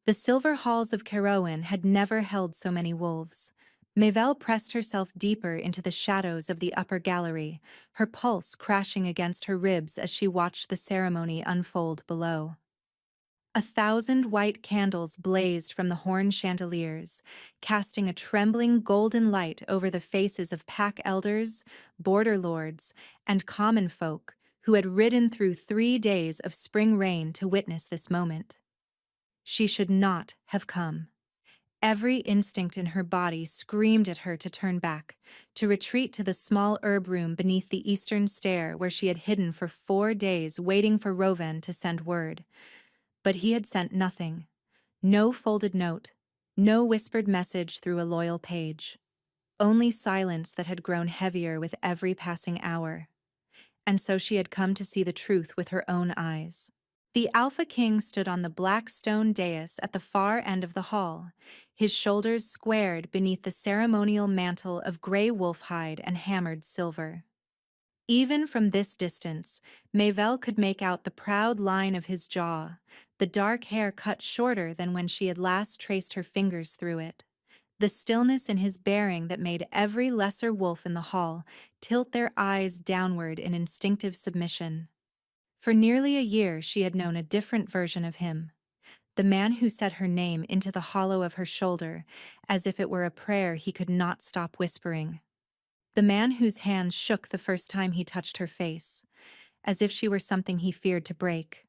The silver halls of Caerwyn had never held so many wolves. Mavel pressed herself deeper into the shadows of the upper gallery, her pulse crashing against her ribs as she watched the ceremony unfold below. 1,000 white candles blazed from the horn chandeliers, casting a trembling golden light over the faces of pack elders, border lords, and common folk who had ridden through 3 days of spring rain to witness this moment. She should not have come. Every instinct in her body screamed at her to turn back, to retreat to the small herb room beneath the eastern stair where she had hidden for 4 days waiting for Rovan to send word. But he had sent nothing. No folded note, no whispered message through a loyal page. Only silence that had grown heavier with every passing hour. And so she had come to see the truth with her own eyes. The Alpha King stood on the black stone dais at the far end of the hall, his shoulders squared beneath the ceremonial mantle of gray wolf hide and hammered silver. Even from this distance, Mavel could make out the proud line of his jaw, the dark hair cut shorter than when she had last traced her fingers through it, the stillness in his bearing that made every lesser wolf in the hall tilt their eyes downward in instinctive submission. For nearly a year she had known a different version of him, the man who set her name into the hollow of her shoulder as if it were a prayer he could not stop whispering. The man whose hands shook the first time he touched her face, as if she were something he feared to break.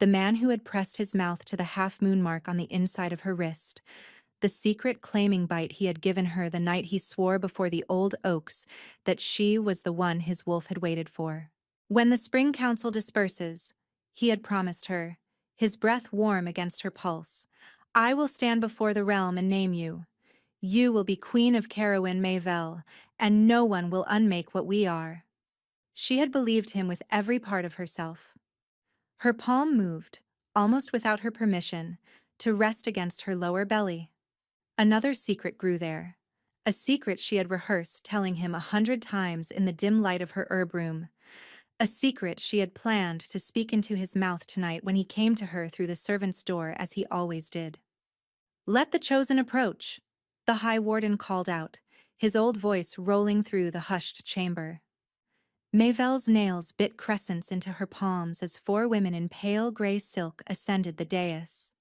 The man who had pressed his mouth to the half-moon mark on the inside of her wrist, the secret claiming bite he had given her the night he swore before the old oaks that she was the one his wolf had waited for. When the spring council disperses, he had promised her, his breath warm against her pulse, I will stand before the realm and name you. You will be Queen of Caerwyn Mavel, and no one will unmake what we are. She had believed him with every part of herself. Her palm moved, almost without her permission, to rest against her lower belly. Another secret grew there, a secret she had rehearsed telling him 100 times in the dim light of her herb room, a secret she had planned to speak into his mouth tonight when he came to her through the servant's door as he always did. Let the chosen approach, the High Warden called out, his old voice rolling through the hushed chamber. Mavel's nails bit crescents into her palms as 4 women in pale gray silk ascended the dais.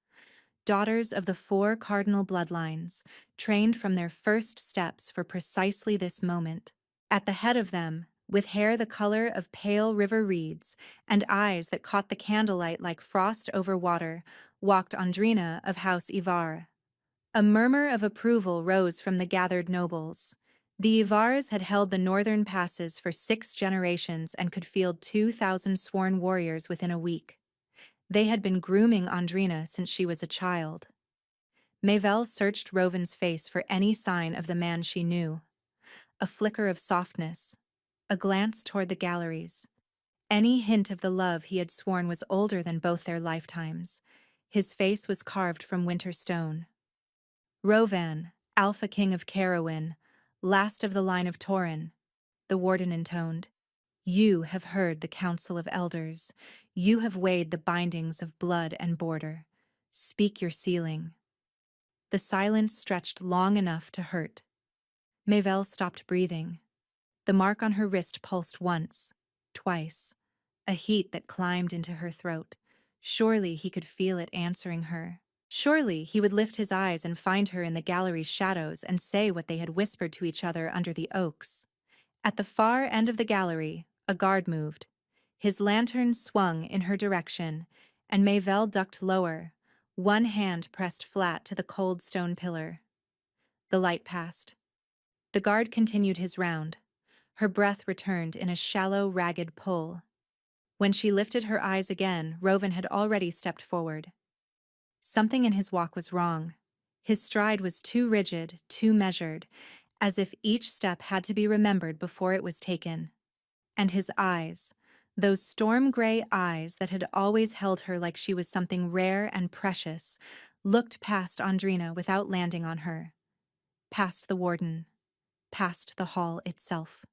Daughters of the 4 cardinal bloodlines, trained from their first steps for precisely this moment. At the head of them, with hair the color of pale river reeds and eyes that caught the candlelight like frost over water, walked Andrina of House Ivar. A murmur of approval rose from the gathered nobles. The Ivars had held the northern passes for 6 generations and could field 2,000 sworn warriors within a week. They had been grooming Andrina since she was a child. Mavel searched Rovan's face for any sign of the man she knew. A flicker of softness, a glance toward the galleries. Any hint of the love he had sworn was older than both their lifetimes. His face was carved from winter stone. Rovan, Alpha King of Caerwyn, last of the line of Tauren, the warden intoned. You have heard the council of elders. You have weighed the bindings of blood and border. Speak your sealing. The silence stretched long enough to hurt. Mavel stopped breathing. The mark on her wrist pulsed once, twice, a heat that climbed into her throat. Surely he could feel it answering her. Surely he would lift his eyes and find her in the gallery's shadows and say what they had whispered to each other under the oaks. At the far end of the gallery, a guard moved. His lantern swung in her direction, and Mavel ducked lower, one hand pressed flat to the cold stone pillar. The light passed. The guard continued his round. Her breath returned in a shallow, ragged pull. When she lifted her eyes again, Rovan had already stepped forward. Something in his walk was wrong. His stride was too rigid, too measured, as if each step had to be remembered before it was taken. And his eyes, those storm-gray eyes that had always held her like she was something rare and precious, looked past Andrina without landing on her. Past the warden. Past the hall itself.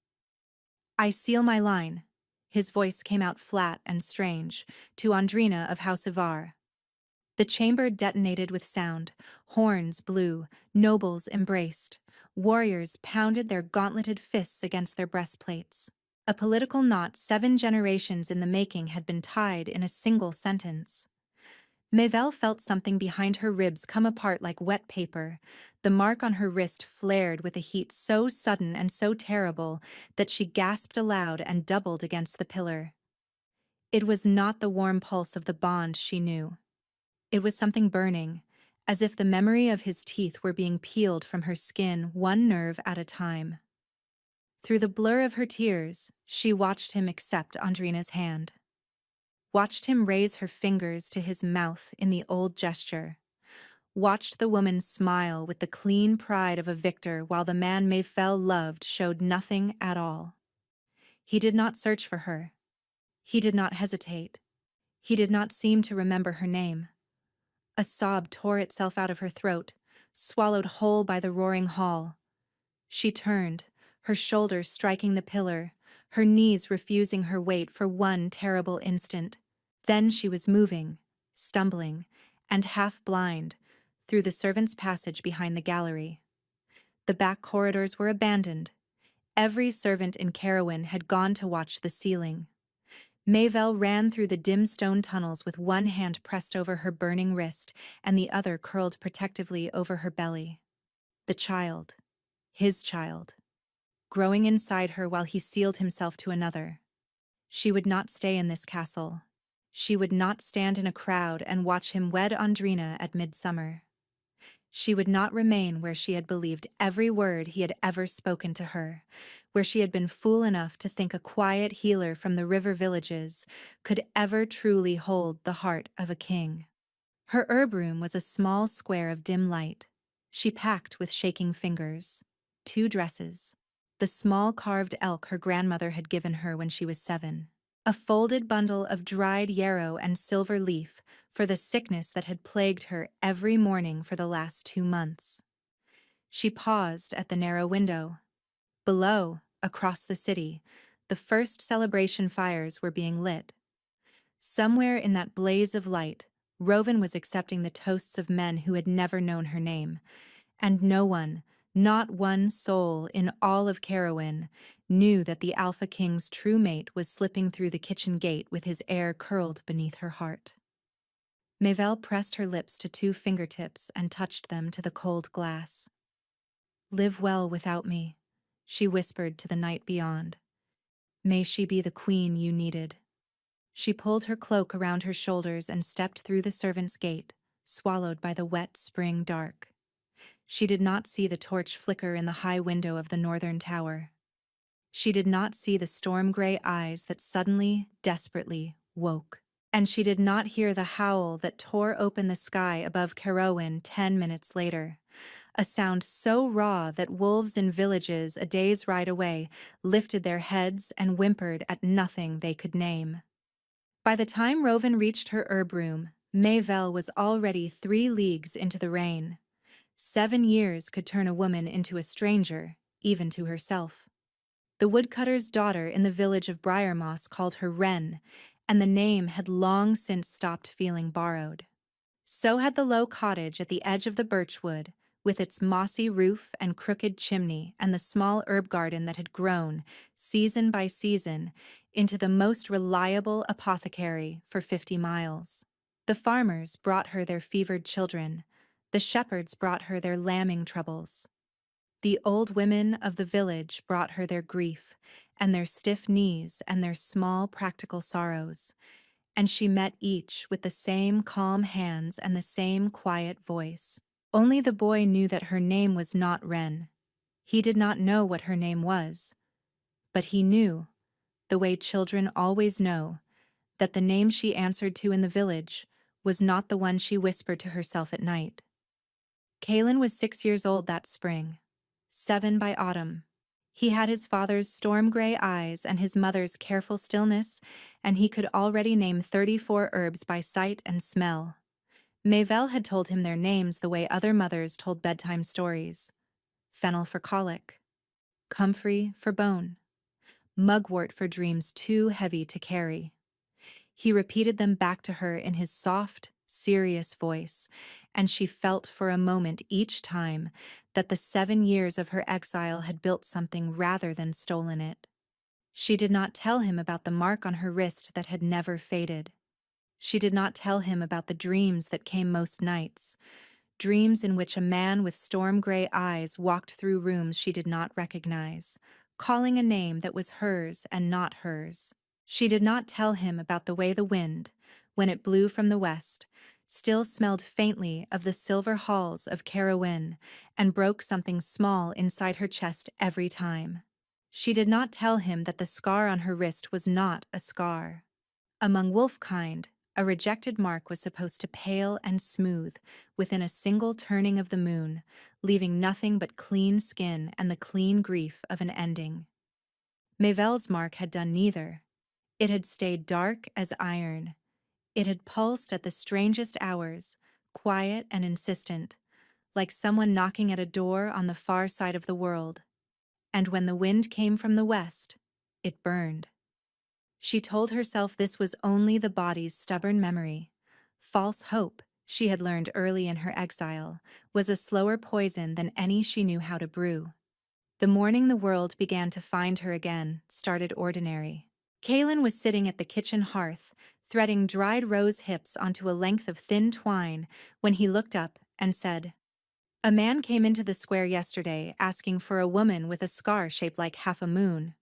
I seal my line. His voice came out flat and strange, to Andrina of House Ivar. The chamber detonated with sound, horns blew, nobles embraced, warriors pounded their gauntleted fists against their breastplates. A political knot 7 generations in the making had been tied in a single sentence. Mabel felt something behind her ribs come apart like wet paper. The mark on her wrist flared with a heat so sudden and so terrible that she gasped aloud and doubled against the pillar. It was not the warm pulse of the bond she knew. It was something burning, as if the memory of his teeth were being peeled from her skin one nerve at a time. Through the blur of her tears, she watched him accept Andrina's hand. Watched him raise her fingers to his mouth in the old gesture. Watched the woman smile with the clean pride of a victor while the man Mayfell loved showed nothing at all. He did not search for her. He did not hesitate. He did not seem to remember her name. A sob tore itself out of her throat, swallowed whole by the roaring hall. She turned, her shoulders striking the pillar, her knees refusing her weight for one terrible instant. Then she was moving, stumbling, and half blind, through the servants' passage behind the gallery. The back corridors were abandoned. Every servant in Carowin had gone to watch the ceiling. Mayvell ran through the dim stone tunnels with one hand pressed over her burning wrist and the other curled protectively over her belly. The child, his child, growing inside her while he sealed himself to another. She would not stay in this castle. She would not stand in a crowd and watch him wed Andrina at midsummer. She would not remain where she had believed every word he had ever spoken to her, where she had been fool enough to think a quiet healer from the river villages could ever truly hold the heart of a king. Her herb room was a small square of dim light. She packed with shaking fingers 2 dresses, the small carved elk her grandmother had given her when she was 7, a folded bundle of dried yarrow and silver leaf for the sickness that had plagued her every morning for the last 2 months. She paused at the narrow window. Below, across the city, the first celebration fires were being lit. Somewhere in that blaze of light, Rovan was accepting the toasts of men who had never known her name, and no one, not one soul in all of Carowin, knew that the Alpha King's true mate was slipping through the kitchen gate with his hair curled beneath her heart. Mayvell pressed her lips to 2 fingertips and touched them to the cold glass. "Live well without me," she whispered to the night beyond. "May she be the queen you needed." She pulled her cloak around her shoulders and stepped through the servants' gate, swallowed by the wet spring dark. She did not see the torch flicker in the high window of the northern tower. She did not see the storm-gray eyes that suddenly, desperately, woke. And she did not hear the howl that tore open the sky above Carowin 10 minutes later, a sound so raw that wolves in villages a day's ride away lifted their heads and whimpered at nothing they could name. By the time Rovan reached her herb room, Mayvell was already 3 leagues into the rain. 7 years could turn a woman into a stranger, even to herself. The woodcutter's daughter in the village of Briarmoss called her Wren, and the name had long since stopped feeling borrowed. So had the low cottage at the edge of the birchwood, with its mossy roof and crooked chimney and the small herb garden that had grown, season by season, into the most reliable apothecary for 50 miles. The farmers brought her their fevered children. The shepherds brought her their lambing troubles. The old women of the village brought her their grief, and their stiff knees and their small practical sorrows, and she met each with the same calm hands and the same quiet voice. Only the boy knew that her name was not Wren. He did not know what her name was, but he knew, the way children always know, that the name she answered to in the village was not the one she whispered to herself at night. Caelan was 6 years old that spring, 7 by autumn. He had his father's storm-gray eyes and his mother's careful stillness, and he could already name 34 herbs by sight and smell. Mayvell had told him their names the way other mothers told bedtime stories. Fennel for colic, comfrey for bone, mugwort for dreams too heavy to carry. He repeated them back to her in his soft, serious voice, and she felt for a moment each time that the 7 years of her exile had built something rather than stolen it. She did not tell him about the mark on her wrist that had never faded. She did not tell him about the dreams that came most nights, dreams in which a man with storm-gray eyes walked through rooms she did not recognize, calling a name that was hers and not hers. She did not tell him about the way the wind, when it blew from the west, still smelled faintly of the silver halls of Carowin and broke something small inside her chest every time. She did not tell him that the scar on her wrist was not a scar. Among wolf-kind, a rejected mark was supposed to pale and smooth within a single turning of the moon, leaving nothing but clean skin and the clean grief of an ending. Mavel's mark had done neither. It had stayed dark as iron. It had pulsed at the strangest hours, quiet and insistent, like someone knocking at a door on the far side of the world. And when the wind came from the west, it burned. She told herself this was only the body's stubborn memory. False hope, she had learned early in her exile, was a slower poison than any she knew how to brew. The morning the world began to find her again started ordinary. Kaylin was sitting at the kitchen hearth, threading dried rose hips onto a length of thin twine, when he looked up and said, "A man came into the square yesterday asking for a woman with a scar shaped like half a moon."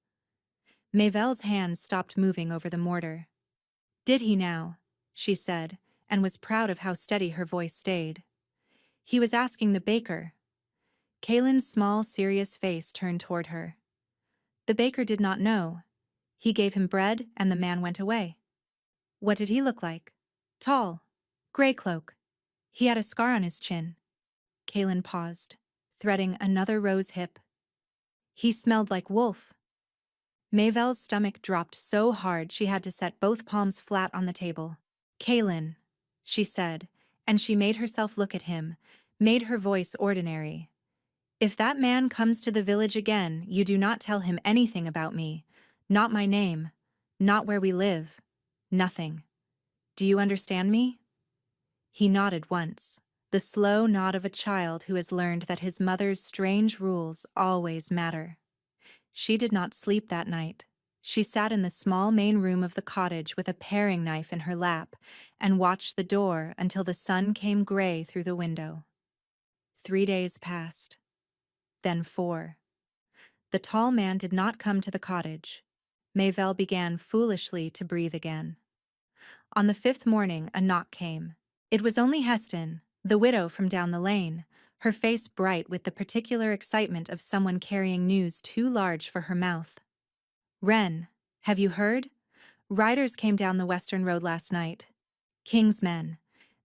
Mavel's hands stopped moving over the mortar. "Did he now?" she said, and was proud of how steady her voice stayed. "He was asking the baker." Kaylin's small, serious face turned toward her. "The baker did not know. He gave him bread and the man went away." "What did he look like?" "Tall. Gray cloak. He had a scar on his chin." Kaylin paused, threading another rose hip. "He smelled like wolf." Mavel's stomach dropped so hard she had to set both palms flat on the table. "Kaylin," she said, and she made herself look at him, made her voice ordinary. "If that man comes to the village again, you do not tell him anything about me. Not my name. Not where we live. Nothing. Do you understand me?" He nodded once, the slow nod of a child who has learned that his mother's strange rules always matter. She did not sleep that night. She sat in the small main room of the cottage with a paring knife in her lap and watched the door until the sun came gray through the window. 3 days passed. Then 4. The tall man did not come to the cottage. Mavel began foolishly to breathe again. On the 5th morning, a knock came. It was only Heston, the widow from down the lane, her face bright with the particular excitement of someone carrying news too large for her mouth. "Wren, have you heard? Riders came down the western road last night. King's men.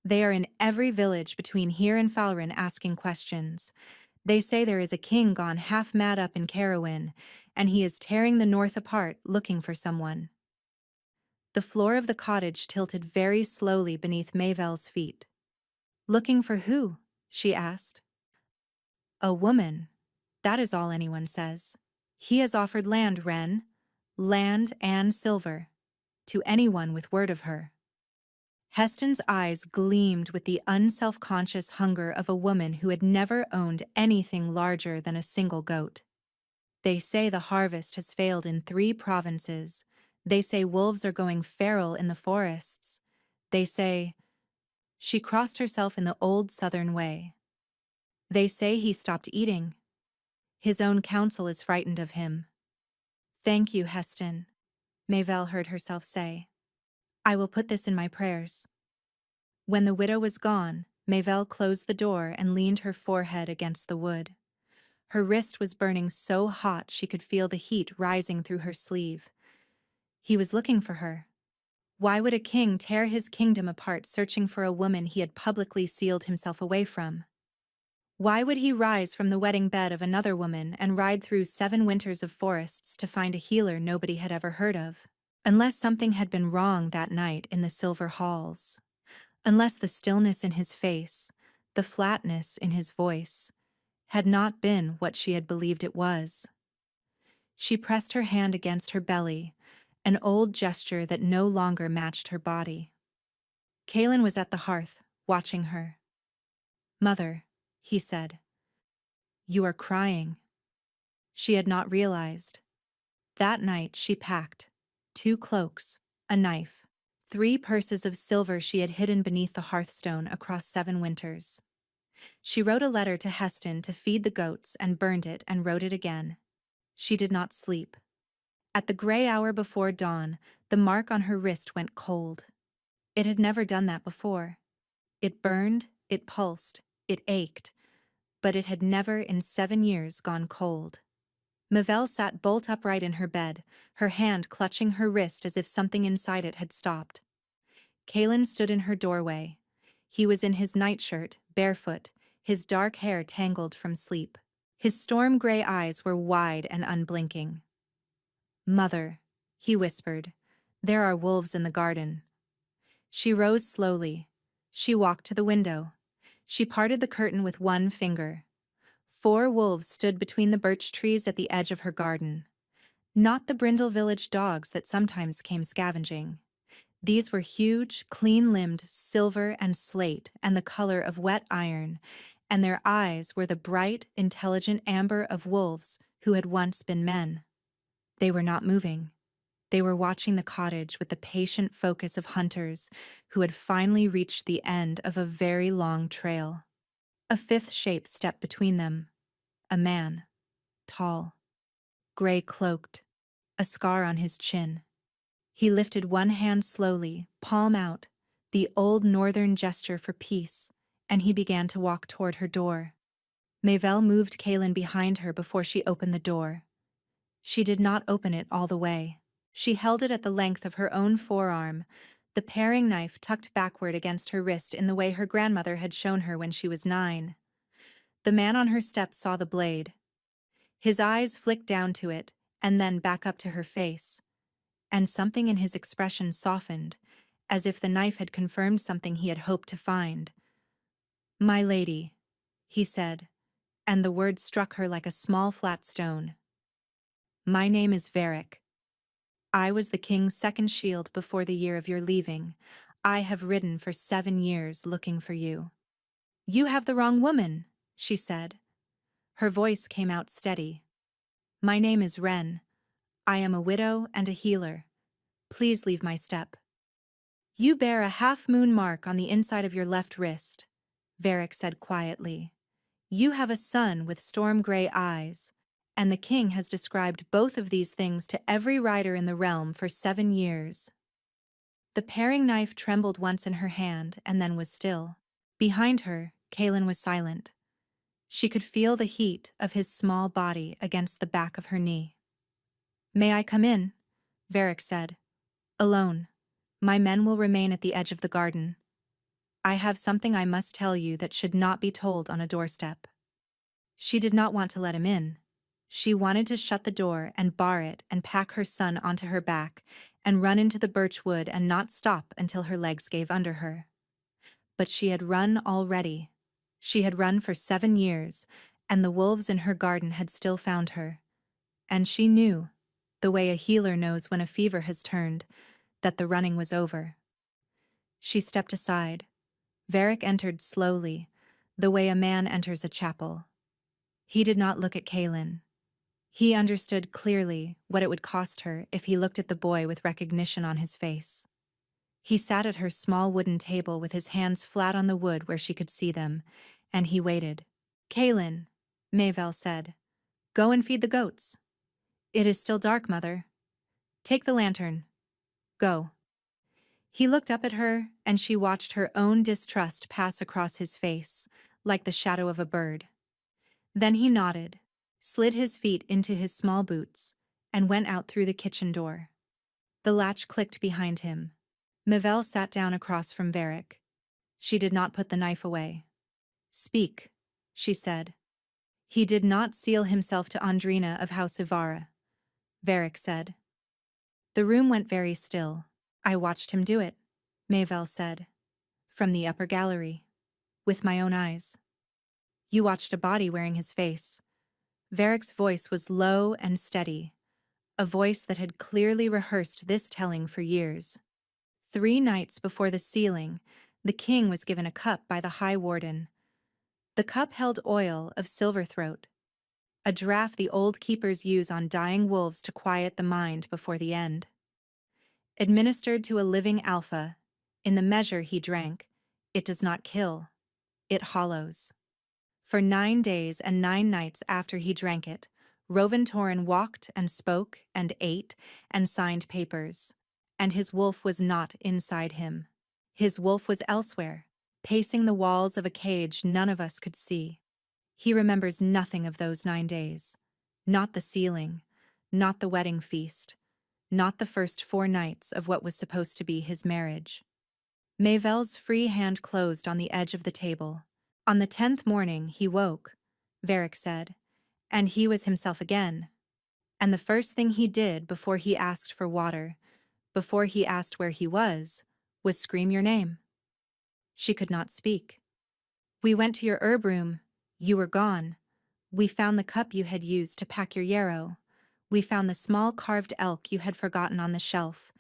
They are in every village between here and Falrin asking questions. They say there is a king gone half mad up in Carowin, and he is tearing the north apart looking for someone." The floor of the cottage tilted very slowly beneath Mavel's feet. "Looking for who?" she asked. "A woman. That is all anyone says. He has offered land, Wren. Land and silver. To anyone with word of her." Heston's eyes gleamed with the unself-conscious hunger of a woman who had never owned anything larger than a single goat. "They say the harvest has failed in 3 provinces. They say wolves are going feral in the forests. They say—" She crossed herself in the old southern way. "They say he stopped eating. His own council is frightened of him." "Thank you, Heston," Mavel heard herself say. "I will put this in my prayers." When the widow was gone, Mavel closed the door and leaned her forehead against the wood. Her wrist was burning so hot she could feel the heat rising through her sleeve. He was looking for her. Why would a king tear his kingdom apart searching for a woman he had publicly sealed himself away from? Why would he rise from the wedding bed of another woman and ride through 7 winters of forests to find a healer nobody had ever heard of? Unless something had been wrong that night in the silver halls. Unless the stillness in his face, the flatness in his voice, had not been what she had believed it was. She pressed her hand against her belly, an old gesture that no longer matched her body. Kaelin was at the hearth, watching her. "Mother," he said, "you are crying." She had not realized. That night she packed 2 cloaks, a knife, 3 purses of silver she had hidden beneath the hearthstone across 7 winters. She wrote a letter to Heston to feed the goats and burned it and wrote it again. She did not sleep. At the gray hour before dawn, the mark on her wrist went cold. It had never done that before. It burned, it pulsed, it ached, but it had never in 7 years gone cold. Mavelle sat bolt upright in her bed, her hand clutching her wrist as if something inside it had stopped. Kaelin stood in her doorway. He was in his nightshirt, barefoot, his dark hair tangled from sleep. His storm-gray eyes were wide and unblinking. "Mother," he whispered, "there are wolves in the garden." She rose slowly. She walked to the window. She parted the curtain with one finger. 4 wolves stood between the birch trees at the edge of her garden. Not the Brindle village dogs that sometimes came scavenging. These were huge, clean-limbed, silver and slate and the color of wet iron, and their eyes were the bright, intelligent amber of wolves who had once been men. They were not moving. They were watching the cottage with the patient focus of hunters who had finally reached the end of a very long trail. A 5th shape stepped between them. A man. Tall. Gray-cloaked. A scar on his chin. He lifted one hand slowly, palm out, the old northern gesture for peace, and he began to walk toward her door. Mavelle moved Kaelin behind her before she opened the door. She did not open it all the way. She held it at the length of her own forearm, the paring knife tucked backward against her wrist in the way her grandmother had shown her when she was 9. The man on her step saw the blade. His eyes flicked down to it, and then back up to her face. And something in his expression softened, as if the knife had confirmed something he had hoped to find. "My lady," he said, and the word struck her like a small flat stone. "My name is Varric. I was the king's second shield before the year of your leaving. I have ridden for 7 years looking for you." "You have the wrong woman," she said. Her voice came out steady. "My name is Wren. I am a widow and a healer. Please leave my step." "You bear a half-moon mark on the inside of your left wrist," Varric said quietly. "You have a son with storm-gray eyes, and the king has described both of these things to every rider in the realm for 7 years." The paring knife trembled once in her hand and then was still. Behind her, Kaelin was silent. She could feel the heat of his small body against the back of her knee. "May I come in?" Varric said. "Alone. My men will remain at the edge of the garden. I have something I must tell you that should not be told on a doorstep." She did not want to let him in. She wanted to shut the door and bar it and pack her son onto her back and run into the birch wood and not stop until her legs gave under her. But she had run already. She had run for 7 years, and the wolves in her garden had still found her. And she knew, the way a healer knows when a fever has turned, that the running was over. She stepped aside. Varric entered slowly, the way a man enters a chapel. He did not look at Kaelin. He understood clearly what it would cost her if he looked at the boy with recognition on his face. He sat at her small wooden table with his hands flat on the wood where she could see them, and he waited. "Kaelin," Mavelle said, "go and feed the goats." "It is still dark, mother." "Take the lantern. Go." He looked up at her, and she watched her own distrust pass across his face, like the shadow of a bird. Then he nodded, slid his feet into his small boots, and went out through the kitchen door. The latch clicked behind him. Mavelle sat down across from Varric. She did not put the knife away. "Speak," she said. "He did not seal himself to Andrina of House Ivara," Varric said. The room went very still. "I watched him do it," Mavelle said. "From the upper gallery. With my own eyes." "You watched a body wearing his face." Varric's voice was low and steady, a voice that had clearly rehearsed this telling for years. 3 nights before the sealing, the king was given a cup by the High Warden. The cup held oil of silverthroat, a draught the old keepers use on dying wolves to quiet the mind before the end. Administered to a living alpha, in the measure he drank, it does not kill, it hollows. For 9 days and 9 nights after he drank it, Roventorin walked and spoke and ate and signed papers, and his wolf was not inside him. His wolf was elsewhere, pacing the walls of a cage none of us could see. He remembers nothing of those 9 days. Not the sealing, not the wedding feast, not the first 4 nights of what was supposed to be his marriage. Mayvel's free hand closed on the edge of the table. On the 10th morning he woke, Varric said, and he was himself again. And the first thing he did before he asked for water, before he asked where he was scream your name. She could not speak. We went to your herb room. You were gone. We found the cup you had used to pack your yarrow. We found the small carved elk you had forgotten on the shelf.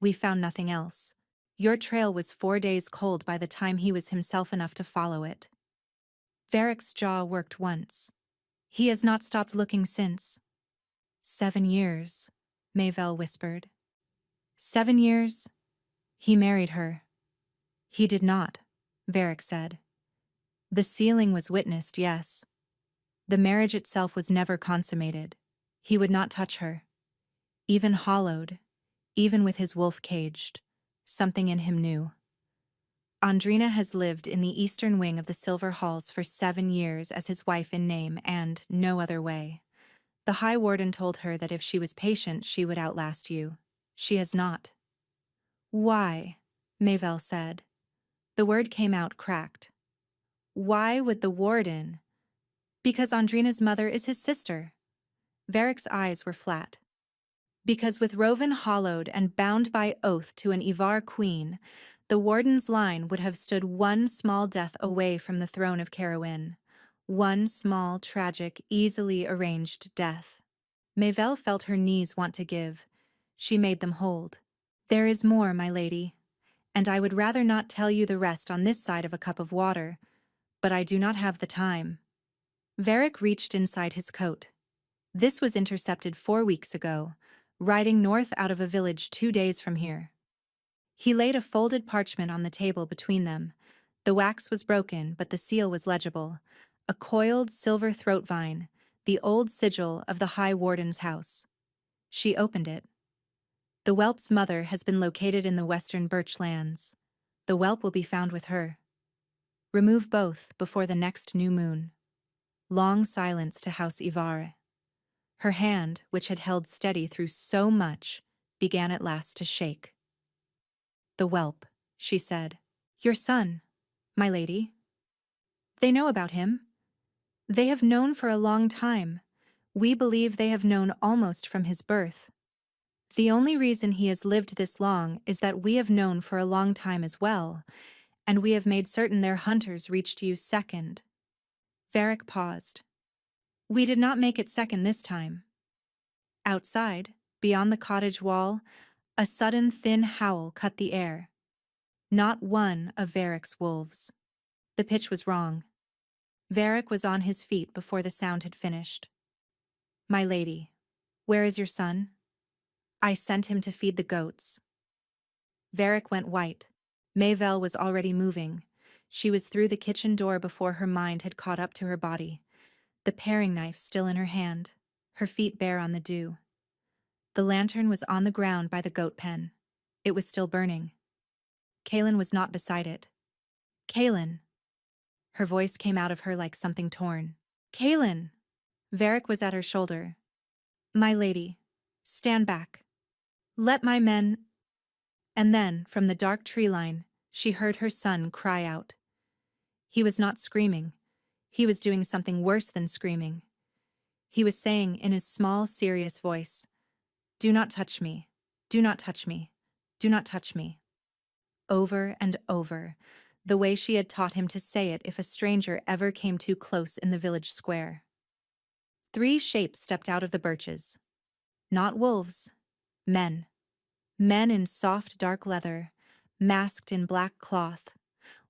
We found nothing else. Your trail was 4 days cold by the time he was himself enough to follow it. Varric's jaw worked once. He has not stopped looking since. 7 years, Mayvel whispered. 7 years? He married her. He did not, Varric said. The sealing was witnessed, yes. The marriage itself was never consummated. He would not touch her. Even hollowed, even with his wolf caged, something in him knew. Andrina has lived in the eastern wing of the Silver Halls for 7 years as his wife in name and no other way. The High Warden told her that if she was patient, she would outlast you. She has not. Why? Mayvel said. The word came out cracked. Why would the Warden? Because Andrina's mother is his sister. Varric's eyes were flat. Because with Rovan hollowed and bound by oath to an Ivar queen, the Warden's line would have stood one small death away from the throne of Carowin. One small, tragic, easily arranged death. Mayvel felt her knees want to give. She made them hold. There is more, my lady, and I would rather not tell you the rest on this side of a cup of water, but I do not have the time. Varric reached inside his coat. This was intercepted 4 weeks ago, riding north out of a village 2 days from here. He laid a folded parchment on the table between them. The wax was broken, but the seal was legible. A coiled silver throat vine, the old sigil of the High Warden's house. She opened it. The whelp's mother has been located in the western birch lands. The whelp will be found with her. Remove both before the next new moon. Long silence to House Ivar. Her hand, which had held steady through so much, began at last to shake. The whelp, she said. Your son, my lady. They know about him. They have known for a long time. We believe they have known almost from his birth. The only reason he has lived this long is that we have known for a long time as well, and we have made certain their hunters reached you second. Varric paused. We did not make it second this time. Outside, beyond the cottage wall, a sudden thin howl cut the air. Not one of Varric's wolves. The pitch was wrong. Varric was on his feet before the sound had finished. My lady, where is your son? I sent him to feed the goats. Varric went white. Mayvel was already moving. She was through the kitchen door before her mind had caught up to her body, the paring knife still in her hand, her feet bare on the dew. The lantern was on the ground by the goat pen. It was still burning. Kaelin was not beside it. Kaelin. Her voice came out of her like something torn. Kaelin! Varric was at her shoulder. My lady, stand back. Let my men... And then, from the dark tree line, she heard her son cry out. He was not screaming. He was doing something worse than screaming. He was saying in his small, serious voice, Do not touch me. Do not touch me. Do not touch me. Over and over, the way she had taught him to say it if a stranger ever came too close in the village square. 3 shapes stepped out of the birches. Not wolves. Men. Men in soft, dark leather, masked in black cloth,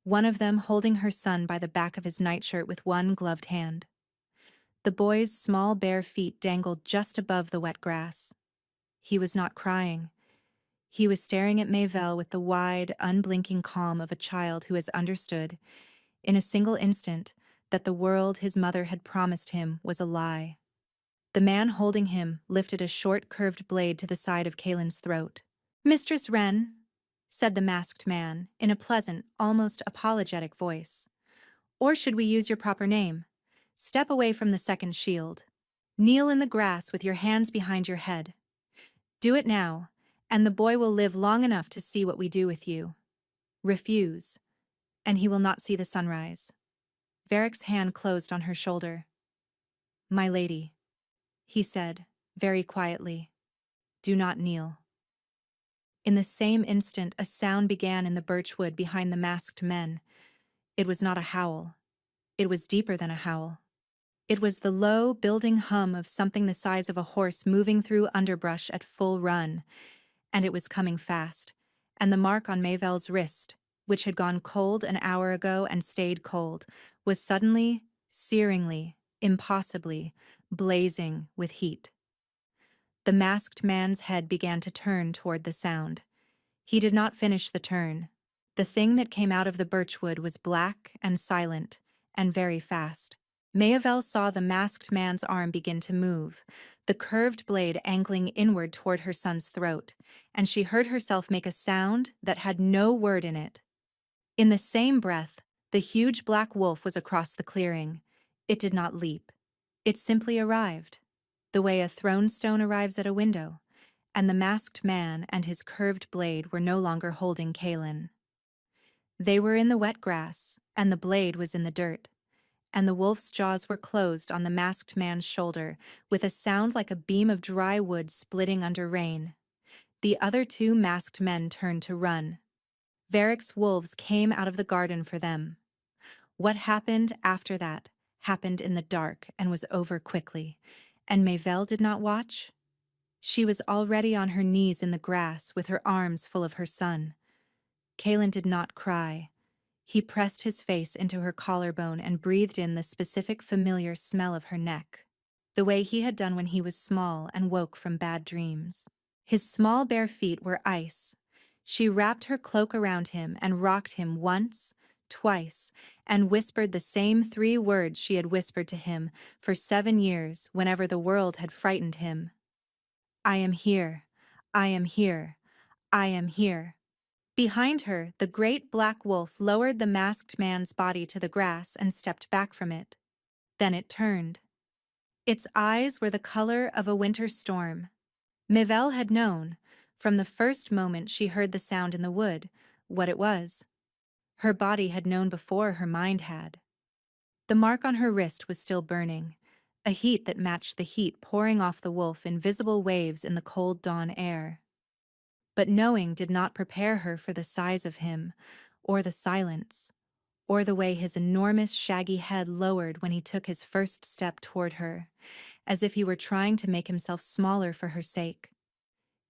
one of them holding her son by the back of his nightshirt with one gloved hand. The boy's small bare feet dangled just above the wet grass. He was not crying. He was staring at Mayvelle with the wide, unblinking calm of a child who has understood, in a single instant, that the world his mother had promised him was a lie. The man holding him lifted a short, curved blade to the side of Kalen's throat. "Mistress Wren," said the masked man, in a pleasant, almost apologetic voice. "Or should we use your proper name? Step away from the second shield. Kneel in the grass with your hands behind your head. Do it now, and the boy will live long enough to see what we do with you. Refuse, and he will not see the sunrise." Varric's hand closed on her shoulder. "My lady," he said, very quietly, "do not kneel." In the same instant, a sound began in the birchwood behind the masked men. It was not a howl. It was deeper than a howl. It was the low, building hum of something the size of a horse moving through underbrush at full run, and it was coming fast, and the mark on Mayvelle's wrist, which had gone cold an hour ago and stayed cold, was suddenly, searingly, impossibly, blazing with heat. The masked man's head began to turn toward the sound. He did not finish the turn. The thing that came out of the birchwood was black and silent, and very fast. Mayvelle saw the masked man's arm begin to move, the curved blade angling inward toward her son's throat, and she heard herself make a sound that had no word in it. In the same breath, the huge black wolf was across the clearing. It did not leap. It simply arrived, the way a thrown stone arrives at a window, and the masked man and his curved blade were no longer holding Kalen. They were in the wet grass, and the blade was in the dirt, and the wolf's jaws were closed on the masked man's shoulder, with a sound like a beam of dry wood splitting under rain. The other two masked men turned to run. Varric's wolves came out of the garden for them. What happened after that happened in the dark and was over quickly, and Mayvelle did not watch. She was already on her knees in the grass with her arms full of her son. Kalen did not cry. He pressed his face into her collarbone and breathed in the specific familiar smell of her neck, the way he had done when he was small and woke from bad dreams. His small bare feet were ice. She wrapped her cloak around him and rocked him once, twice, and whispered the same 3 words she had whispered to him for 7 years whenever the world had frightened him. "I am here. I am here. I am here." Behind her, the great black wolf lowered the masked man's body to the grass and stepped back from it. Then it turned. Its eyes were the color of a winter storm. Mayvelle had known, from the first moment she heard the sound in the wood, what it was. Her body had known before her mind had. The mark on her wrist was still burning, a heat that matched the heat pouring off the wolf in visible waves in the cold dawn air. But knowing did not prepare her for the size of him, or the silence, or the way his enormous shaggy head lowered when he took his first step toward her, as if he were trying to make himself smaller for her sake.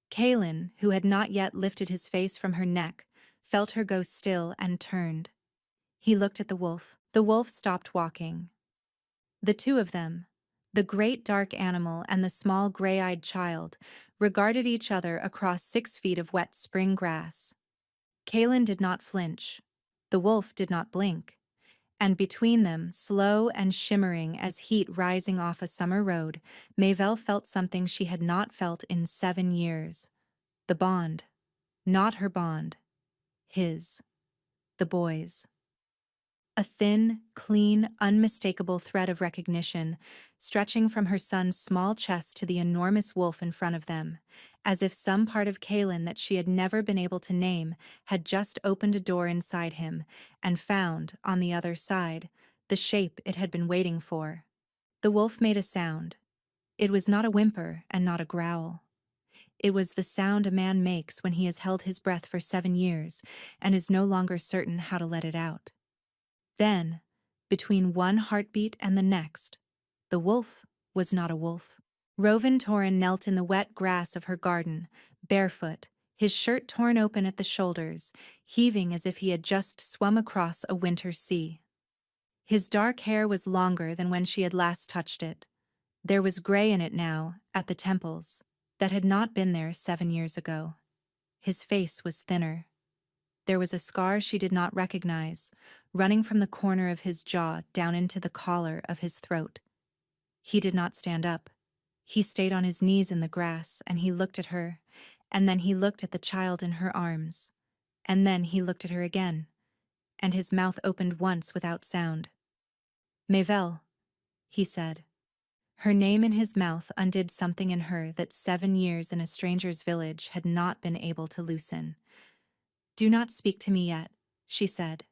Kalen, who had not yet lifted his face from her neck, felt her go still and turned. He looked at the wolf. The wolf stopped walking. The two of them, the great dark animal and the small gray-eyed child, regarded each other across 6 feet of wet spring grass. Kalen did not flinch. The wolf did not blink. And between them, slow and shimmering as heat rising off a summer road, Mayvelle felt something she had not felt in 7 years. The bond. Not her bond. His. The boy's. A thin, clean, unmistakable thread of recognition, stretching from her son's small chest to the enormous wolf in front of them, as if some part of Kalen that she had never been able to name had just opened a door inside him and found, on the other side, the shape it had been waiting for. The wolf made a sound. It was not a whimper and not a growl. It was the sound a man makes when he has held his breath for 7 years and is no longer certain how to let it out. Then, between one heartbeat and the next, the wolf was not a wolf. Rovan Torin knelt in the wet grass of her garden, barefoot, his shirt torn open at the shoulders, heaving as if he had just swum across a winter sea. His dark hair was longer than when she had last touched it. There was gray in it now, at the temples, that had not been there 7 years ago. His face was thinner. There was a scar she did not recognize, running from the corner of his jaw down into the collar of his throat. He did not stand up. He stayed on his knees in the grass, and he looked at her, and then he looked at the child in her arms, and then he looked at her again, and his mouth opened once without sound. Mabel, he said. Her name in his mouth undid something in her that 7 years in a stranger's village had not been able to loosen. Do not speak to me yet, she said.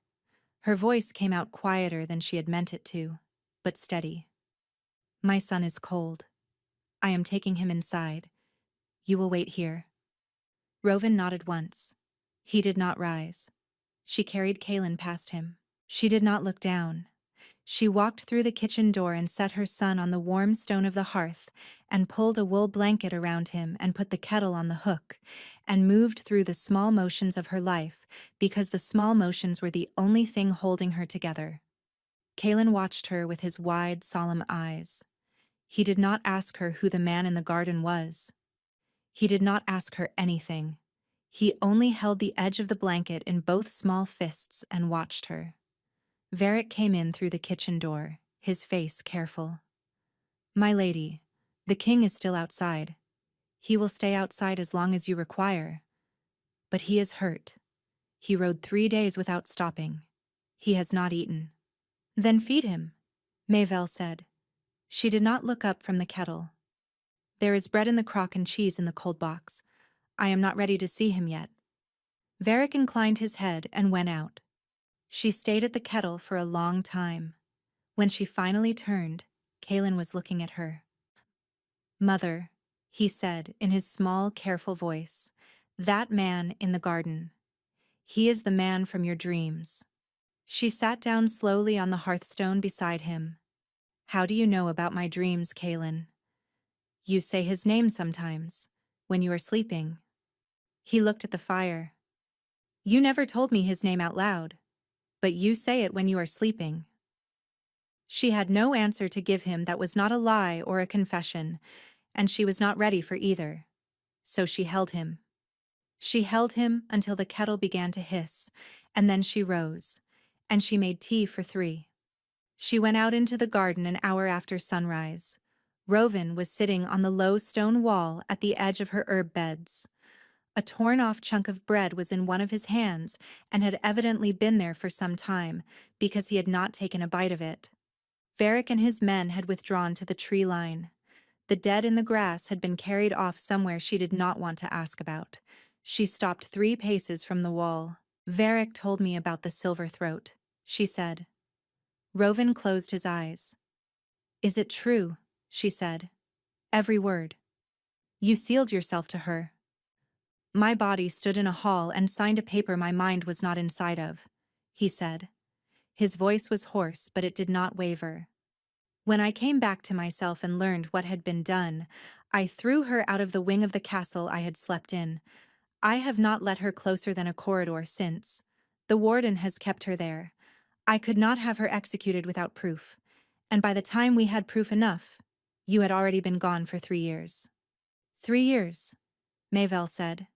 Her voice came out quieter than she had meant it to, but steady. My son is cold. I am taking him inside. You will wait here. Rovan nodded once. He did not rise. She carried Kaelin past him. She did not look down. She walked through the kitchen door and set her son on the warm stone of the hearth, and pulled a wool blanket around him and put the kettle on the hook, and moved through the small motions of her life, because the small motions were the only thing holding her together. Kaelin watched her with his wide, solemn eyes. He did not ask her who the man in the garden was. He did not ask her anything. He only held the edge of the blanket in both small fists and watched her. Varric came in through the kitchen door, his face careful. My lady, the king is still outside. He will stay outside as long as you require. But he is hurt. He rode 3 days without stopping. He has not eaten. Then feed him, Mabel said. She did not look up from the kettle. There is bread in the crock and cheese in the cold box. I am not ready to see him yet. Varric inclined his head and went out. She stayed at the kettle for a long time. When she finally turned, Kaelin was looking at her. Mother, he said in his small, careful voice, that man in the garden. He is the man from your dreams. She sat down slowly on the hearthstone beside him. How do you know about my dreams, Kaelin? You say his name sometimes, when you are sleeping. He looked at the fire. You never told me his name out loud, but you say it when you are sleeping. She had no answer to give him that was not a lie or a confession, and she was not ready for either. So she held him. She held him until the kettle began to hiss, and then she rose, and she made tea for 3. She went out into the garden an hour after sunrise. Rovan was sitting on the low stone wall at the edge of her herb beds. A torn-off chunk of bread was in one of his hands and had evidently been there for some time because he had not taken a bite of it. Varric and his men had withdrawn to the tree line. The dead in the grass had been carried off somewhere she did not want to ask about. She stopped 3 paces from the wall. Varric told me about the silver throat, she said. Rovan closed his eyes. Is it true? She said. Every word. You sealed yourself to her. My body stood in a hall and signed a paper my mind was not inside of, he said. His voice was hoarse, but it did not waver. When I came back to myself and learned what had been done, I threw her out of the wing of the castle I had slept in. I have not let her closer than a corridor since. The warden has kept her there. I could not have her executed without proof, and by the time we had proof enough, you had already been gone for 3 years. 3 years, Mabel said.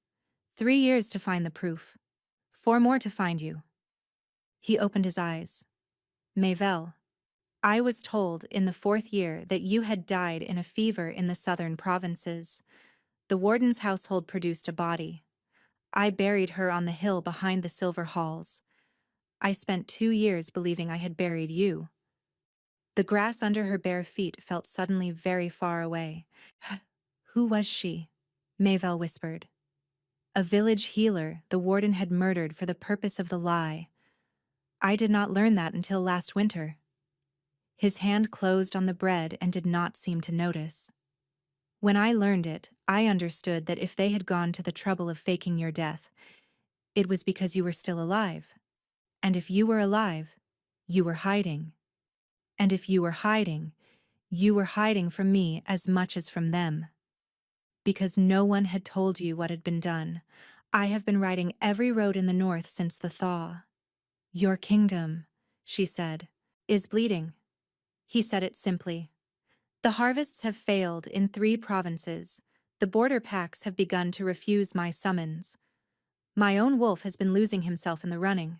3 years to find the proof. 4 more to find you. He opened his eyes. Mabel, I was told in the 4th year that you had died in a fever in the southern provinces. The warden's household produced a body. I buried her on the hill behind the silver halls. I spent 2 years believing I had buried you. The grass under her bare feet felt suddenly very far away. Who was she? Mabel whispered. A village healer the warden had murdered for the purpose of the lie. I did not learn that until last winter. His hand closed on the bread and did not seem to notice. When I learned it, I understood that if they had gone to the trouble of faking your death, it was because you were still alive. And if you were alive, you were hiding. And if you were hiding from me as much as from them. Because no one had told you what had been done, I have been riding every road in the north since the thaw. Your kingdom, she said, is bleeding. He said it simply. The harvests have failed in 3 provinces. The border packs have begun to refuse my summons. My own wolf has been losing himself in the running.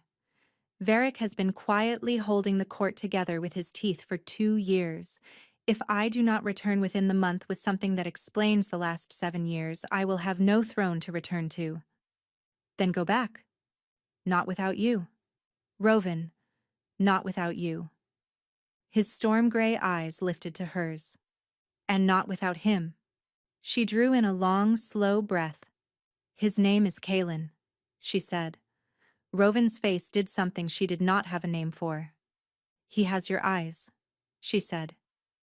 Varric has been quietly holding the court together with his teeth for 2 years. If I do not return within the month with something that explains the last 7 years, I will have no throne to return to. Then go back. Not without you. Rovan, not without you. His storm-gray eyes lifted to hers. And not without him. She drew in a long, slow breath. His name is Kaelin, she said. Rovan's face did something she did not have a name for. He has your eyes, she said.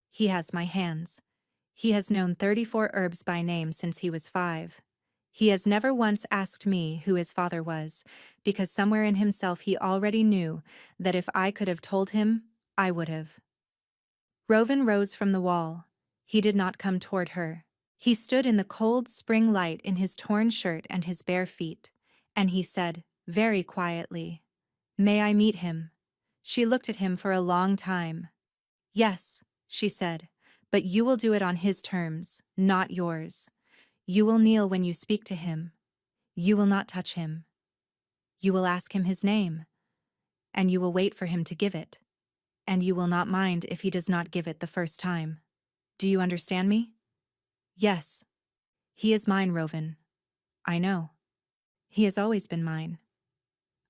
He has my hands. He has known 34 herbs by name since he was 5. He has never once asked me who his father was, because somewhere in himself he already knew that if I could have told him, I would have. Rovan rose from the wall. He did not come toward her. He stood in the cold spring light in his torn shirt and his bare feet, and he said, very quietly, "May I meet him?" She looked at him for a long time. "Yes," she said, "but you will do it on his terms, not yours. You will kneel when you speak to him. You will not touch him. You will ask him his name, and you will wait for him to give it, and you will not mind if he does not give it the first time. Do you understand me?" "Yes. He is mine, Rovan. I know. He has always been mine.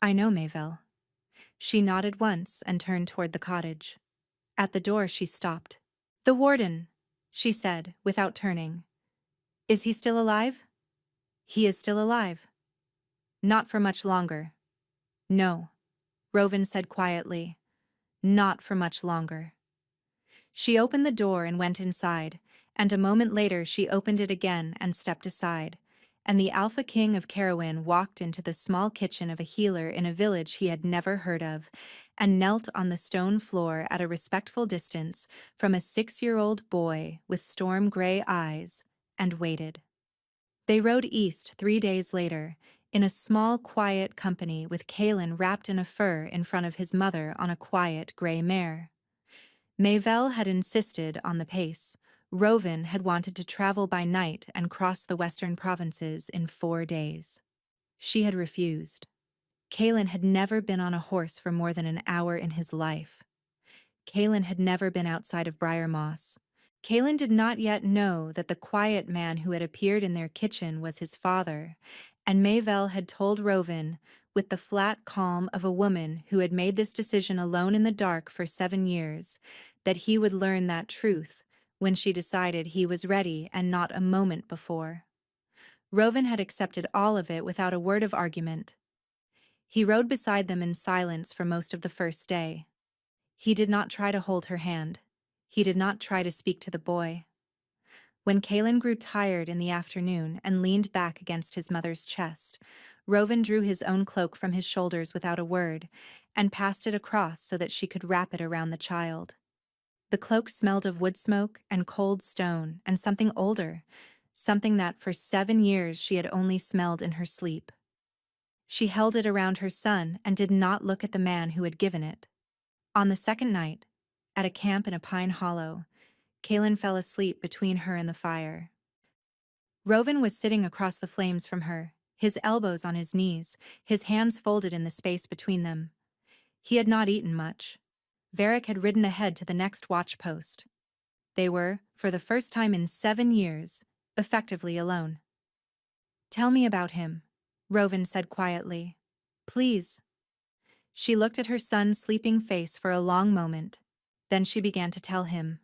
I know, Mayvel." She nodded once and turned toward the cottage. At the door she stopped. "The warden," she said, without turning. "Is he still alive?" "He is still alive. Not for much longer." "No," Rovan said quietly. "Not for much longer." She opened the door and went inside, and a moment later she opened it again and stepped aside, and the Alpha King of Carowin walked into the small kitchen of a healer in a village he had never heard of, and knelt on the stone floor at a respectful distance from a 6-year-old boy with storm-gray eyes, and waited. They rode east 3 days later, in a small, quiet company with Kaelin wrapped in a fur in front of his mother on a quiet gray mare. Mayvel had insisted on the pace. Rovan had wanted to travel by night and cross the western provinces in 4 days. She had refused. Kaelin had never been on a horse for more than an hour in his life. Kaelin had never been outside of Briar Moss. Kaelin did not yet know that the quiet man who had appeared in their kitchen was his father, and Mayvel had told Rovan, with the flat calm of a woman who had made this decision alone in the dark for 7 years, that he would learn that truth when she decided he was ready and not a moment before. Rovan had accepted all of it without a word of argument. He rode beside them in silence for most of the first day. He did not try to hold her hand. He did not try to speak to the boy. When Kaelin grew tired in the afternoon and leaned back against his mother's chest, Rovan drew his own cloak from his shoulders without a word and passed it across so that she could wrap it around the child. The cloak smelled of wood smoke and cold stone and something older, something that for 7 years she had only smelled in her sleep. She held it around her son and did not look at the man who had given it. On the second night, at a camp in a pine hollow, Kaelin fell asleep between her and the fire. Rovan was sitting across the flames from her, his elbows on his knees, his hands folded in the space between them. He had not eaten much. Varric had ridden ahead to the next watch post. They were, for the first time in 7 years, effectively alone. "Tell me about him," Rovan said quietly. "Please." She looked at her son's sleeping face for a long moment. Then she began to tell him.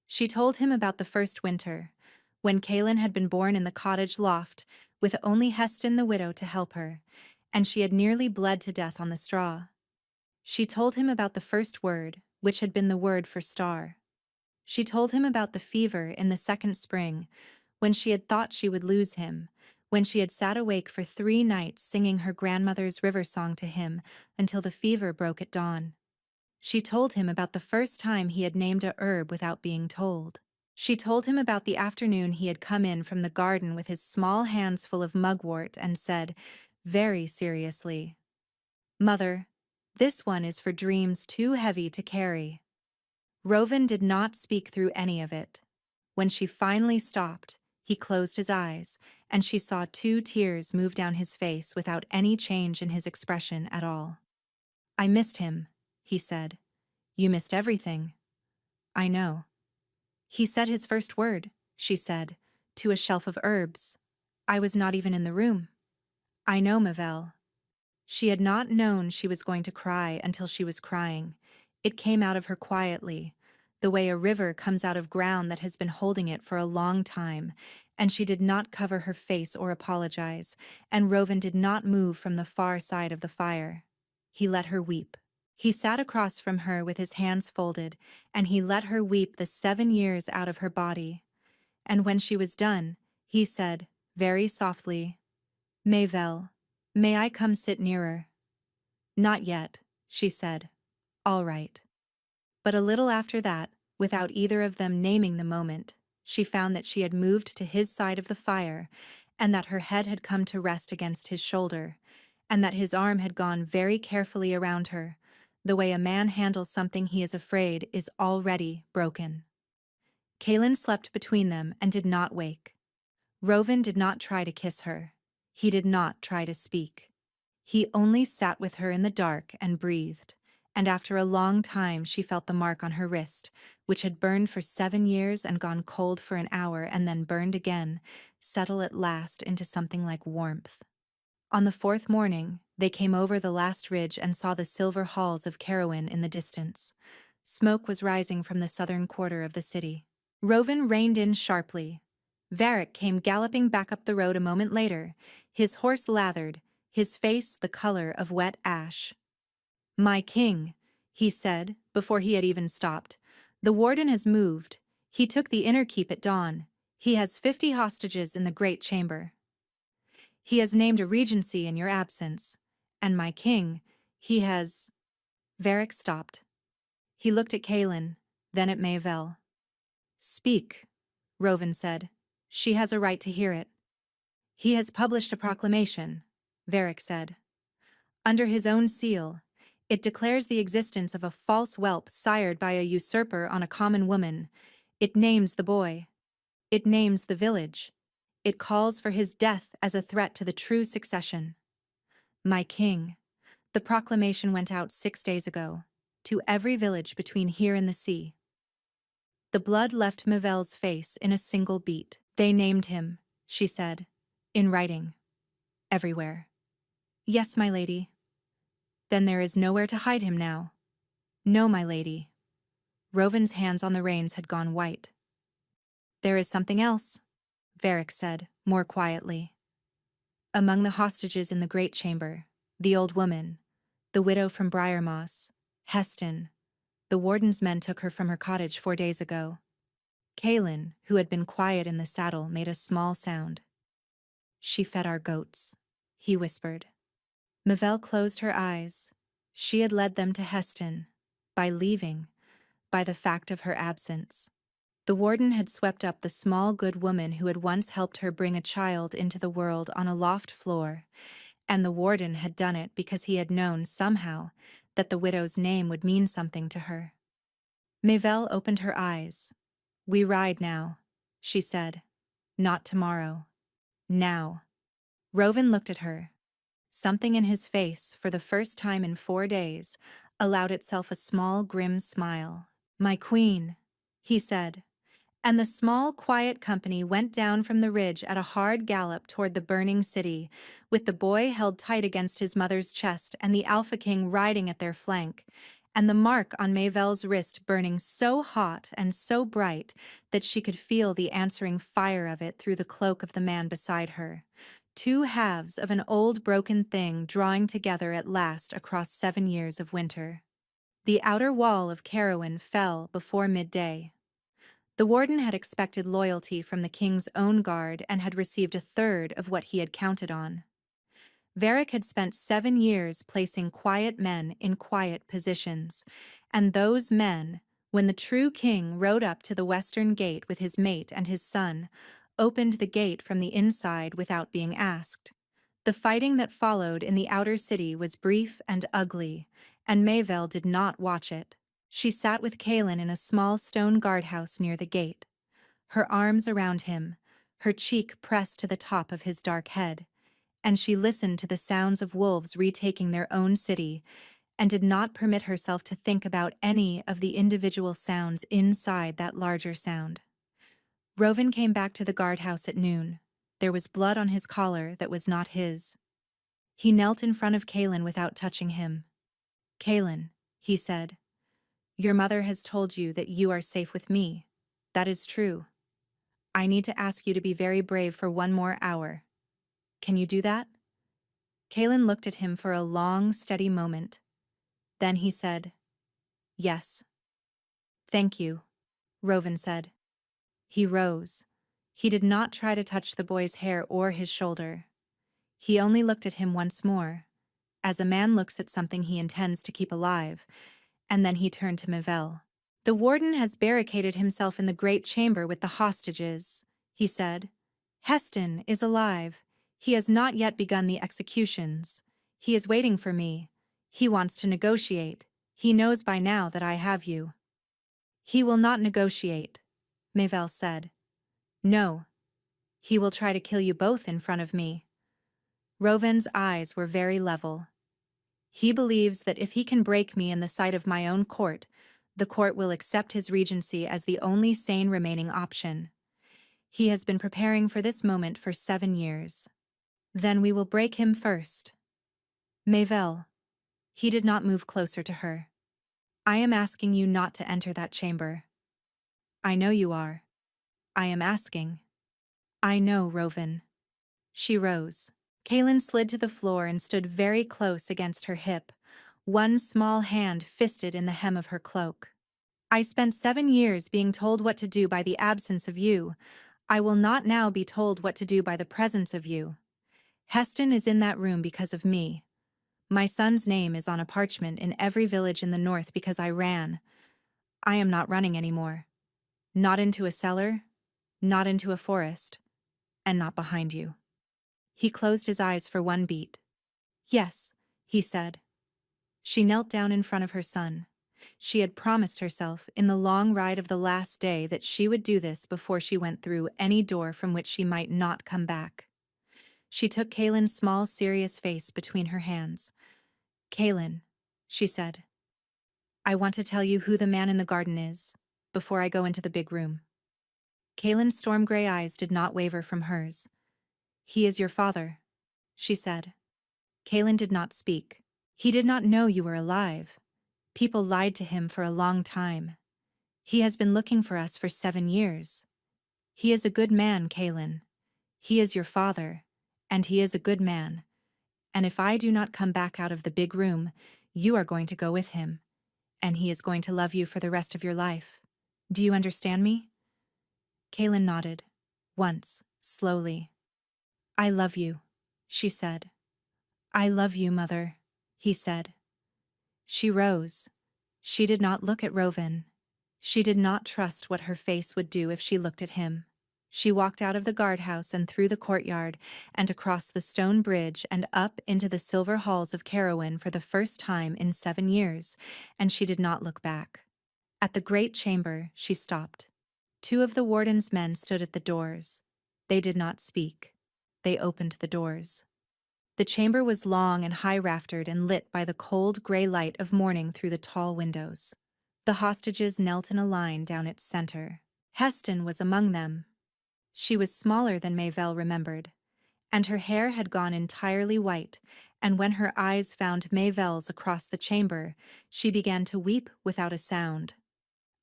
She told him about the first winter, when Kaelin had been born in the cottage loft, with only Heston the widow to help her, and she had nearly bled to death on the straw. She told him about the first word, which had been the word for star. She told him about the fever in the second spring, when she had thought she would lose him, when she had sat awake for 3 nights singing her grandmother's river song to him until the fever broke at dawn. She told him about the first time he had named a herb without being told. She told him about the afternoon he had come in from the garden with his small hands full of mugwort and said, very seriously, "Mother, this one is for dreams too heavy to carry." Rovan did not speak through any of it. When she finally stopped, he closed his eyes, and she saw 2 tears move down his face without any change in his expression at all. "I missed him," he said. "You missed everything." "I know." "He said his first word," she said, "to a shelf of herbs. I was not even in the room." "I know, Mavel." She had not known she was going to cry until she was crying. It came out of her quietly, the way a river comes out of ground that has been holding it for a long time, and she did not cover her face or apologize, and Rovan did not move from the far side of the fire. He let her weep. He sat across from her with his hands folded, and he let her weep the 7 years out of her body. And when she was done, he said, very softly, "Mavel, may I come sit nearer?" "Not yet," she said. "All right." But a little after that, without either of them naming the moment, she found that she had moved to his side of the fire, and that her head had come to rest against his shoulder, and that his arm had gone very carefully around her, the way a man handles something he is afraid is already broken. Kaelin slept between them and did not wake. Rovan did not try to kiss her. He did not try to speak. He only sat with her in the dark and breathed, and after a long time she felt the mark on her wrist, which had burned for 7 years and gone cold for an hour and then burned again, settle at last into something like warmth. On the 4th morning, they came over the last ridge and saw the silver halls of Carowin in the distance. Smoke was rising from the southern quarter of the city. Rovan reined in sharply. Varric came galloping back up the road a moment later, his horse lathered, his face the color of wet ash. "My king," he said, before he had even stopped, "the warden has moved. He took the inner keep at dawn. He has 50 hostages in the great chamber. He has named a regency in your absence. And my king, he has—" Varric stopped. He looked at Kaelin, then at Mavel. "Speak," Rovan said. "She has a right to hear it." "He has published a proclamation," Varric said. "Under his own seal. It declares the existence of a false whelp sired by a usurper on a common woman. It names the boy. It names the village. It calls for his death as a threat to the true succession. My king, the proclamation went out 6 days ago, to every village between here and the sea." The blood left Mavel's face in a single beat. "They named him," she said, "in writing. Everywhere." "Yes, my lady." "Then there is nowhere to hide him now." "No, my lady." Rovan's hands on the reins had gone white. "There is something else," Varric said, more quietly. "Among the hostages in the great chamber, the old woman, the widow from Briarmoss, Heston, the warden's men took her from her cottage 4 days ago." Kaelin, who had been quiet in the saddle, made a small sound. "She fed our goats," he whispered. Mavel closed her eyes. She had led them to Heston, by leaving, by the fact of her absence. The warden had swept up the small good woman who had once helped her bring a child into the world on a loft floor, and the warden had done it because he had known, somehow, that the widow's name would mean something to her. Mavel opened her eyes. "We ride now," she said. "Not tomorrow. Now." Rovan looked at her. Something in his face, for the first time in 4 days, allowed itself a small, grim smile. "My queen," he said. And the small, quiet company went down from the ridge at a hard gallop toward the burning city, with the boy held tight against his mother's chest and the Alpha King riding at their flank, and the mark on Mavel's wrist burning so hot and so bright that she could feel the answering fire of it through the cloak of the man beside her. 2 halves of an old broken thing drawing together at last across 7 years of winter. The outer wall of Carowin fell before midday. The warden had expected loyalty from the king's own guard and had received 1/3 of what he had counted on. Varric had spent 7 years placing quiet men in quiet positions, and those men, When the true king rode up to the western gate with his mate and his son, opened the gate from the inside without being asked. The fighting that followed in the outer city was brief and ugly, and Mayvel did not watch it. She sat with Kaelin in a small stone guardhouse near the gate, her arms around him, her cheek pressed to the top of his dark head, and she listened to the sounds of wolves retaking their own city, and did not permit herself to think about any of the individual sounds inside that larger sound. Rovan came back to the guardhouse at noon. There was blood on his collar that was not his. He knelt in front of Kaelin without touching him. "Kaelin," he said, "your mother has told you that you are safe with me. That is true. I need to ask you to be very brave for one more hour. Can you do that?" Kaelin looked at him for a long, steady moment. Then he said, "Yes." "Thank you," Rovan said. He rose. He did not try to touch the boy's hair or his shoulder. He only looked at him once more, as a man looks at something he intends to keep alive, and then he turned to Mayvel. "The warden has barricaded himself in the great chamber with the hostages," he said. "Heston is alive. He has not yet begun the executions. He is waiting for me. He wants to negotiate. He knows by now that I have you." "He will not negotiate," Mayvel said. "No. He will try to kill you both in front of me." Rovan's eyes were very level. "He believes that if he can break me in the sight of my own court, the court will accept his regency as the only sane remaining option. He has been preparing for this moment for 7 years. Then we will break him first." "Mayvel." He did not move closer to her. "I am asking you not to enter that chamber." "I know you are. I am asking." "I know, Rovan." She rose. Kaelin slid to the floor and stood very close against her hip, one small hand fisted in the hem of her cloak. "I spent 7 years being told what to do by the absence of you. I will not now be told what to do by the presence of you. Heston is in that room because of me. My son's name is on a parchment in every village in the north because I ran. I am not running anymore. Not into a cellar, not into a forest, and not behind you." He closed his eyes for one beat. "Yes," he said. She knelt down in front of her son. She had promised herself in the long ride of the last day that she would do this before she went through any door from which she might not come back. She took Kaelin's small, serious face between her hands. "Kaelin," she said, "I want to tell you who the man in the garden is, before I go into the big room." Kaelin's storm-gray eyes did not waver from hers. "He is your father," she said. Kaelin did not speak. "He did not know you were alive. People lied to him for a long time. He has been looking for us for 7 years. He is a good man, Kaelin. He is your father, and he is a good man. And if I do not come back out of the big room, you are going to go with him, and he is going to love you for the rest of your life. Do you understand me?" Kaelin nodded, once, slowly. "I love you," she said. "I love you, Mother," he said. She rose. She did not look at Rovan. She did not trust what her face would do if she looked at him. She walked out of the guardhouse and through the courtyard and across the stone bridge and up into the silver halls of Carowin for the first time in 7 years, and she did not look back. At the great chamber, she stopped. 2 of the warden's men stood at the doors. They did not speak. They opened the doors. The chamber was long and high-raftered and lit by the cold gray light of morning through the tall windows. The hostages knelt in a line down its center. Heston was among them. She was smaller than Mayvel remembered, and her hair had gone entirely white, and when her eyes found Mayvel's across the chamber, she began to weep without a sound.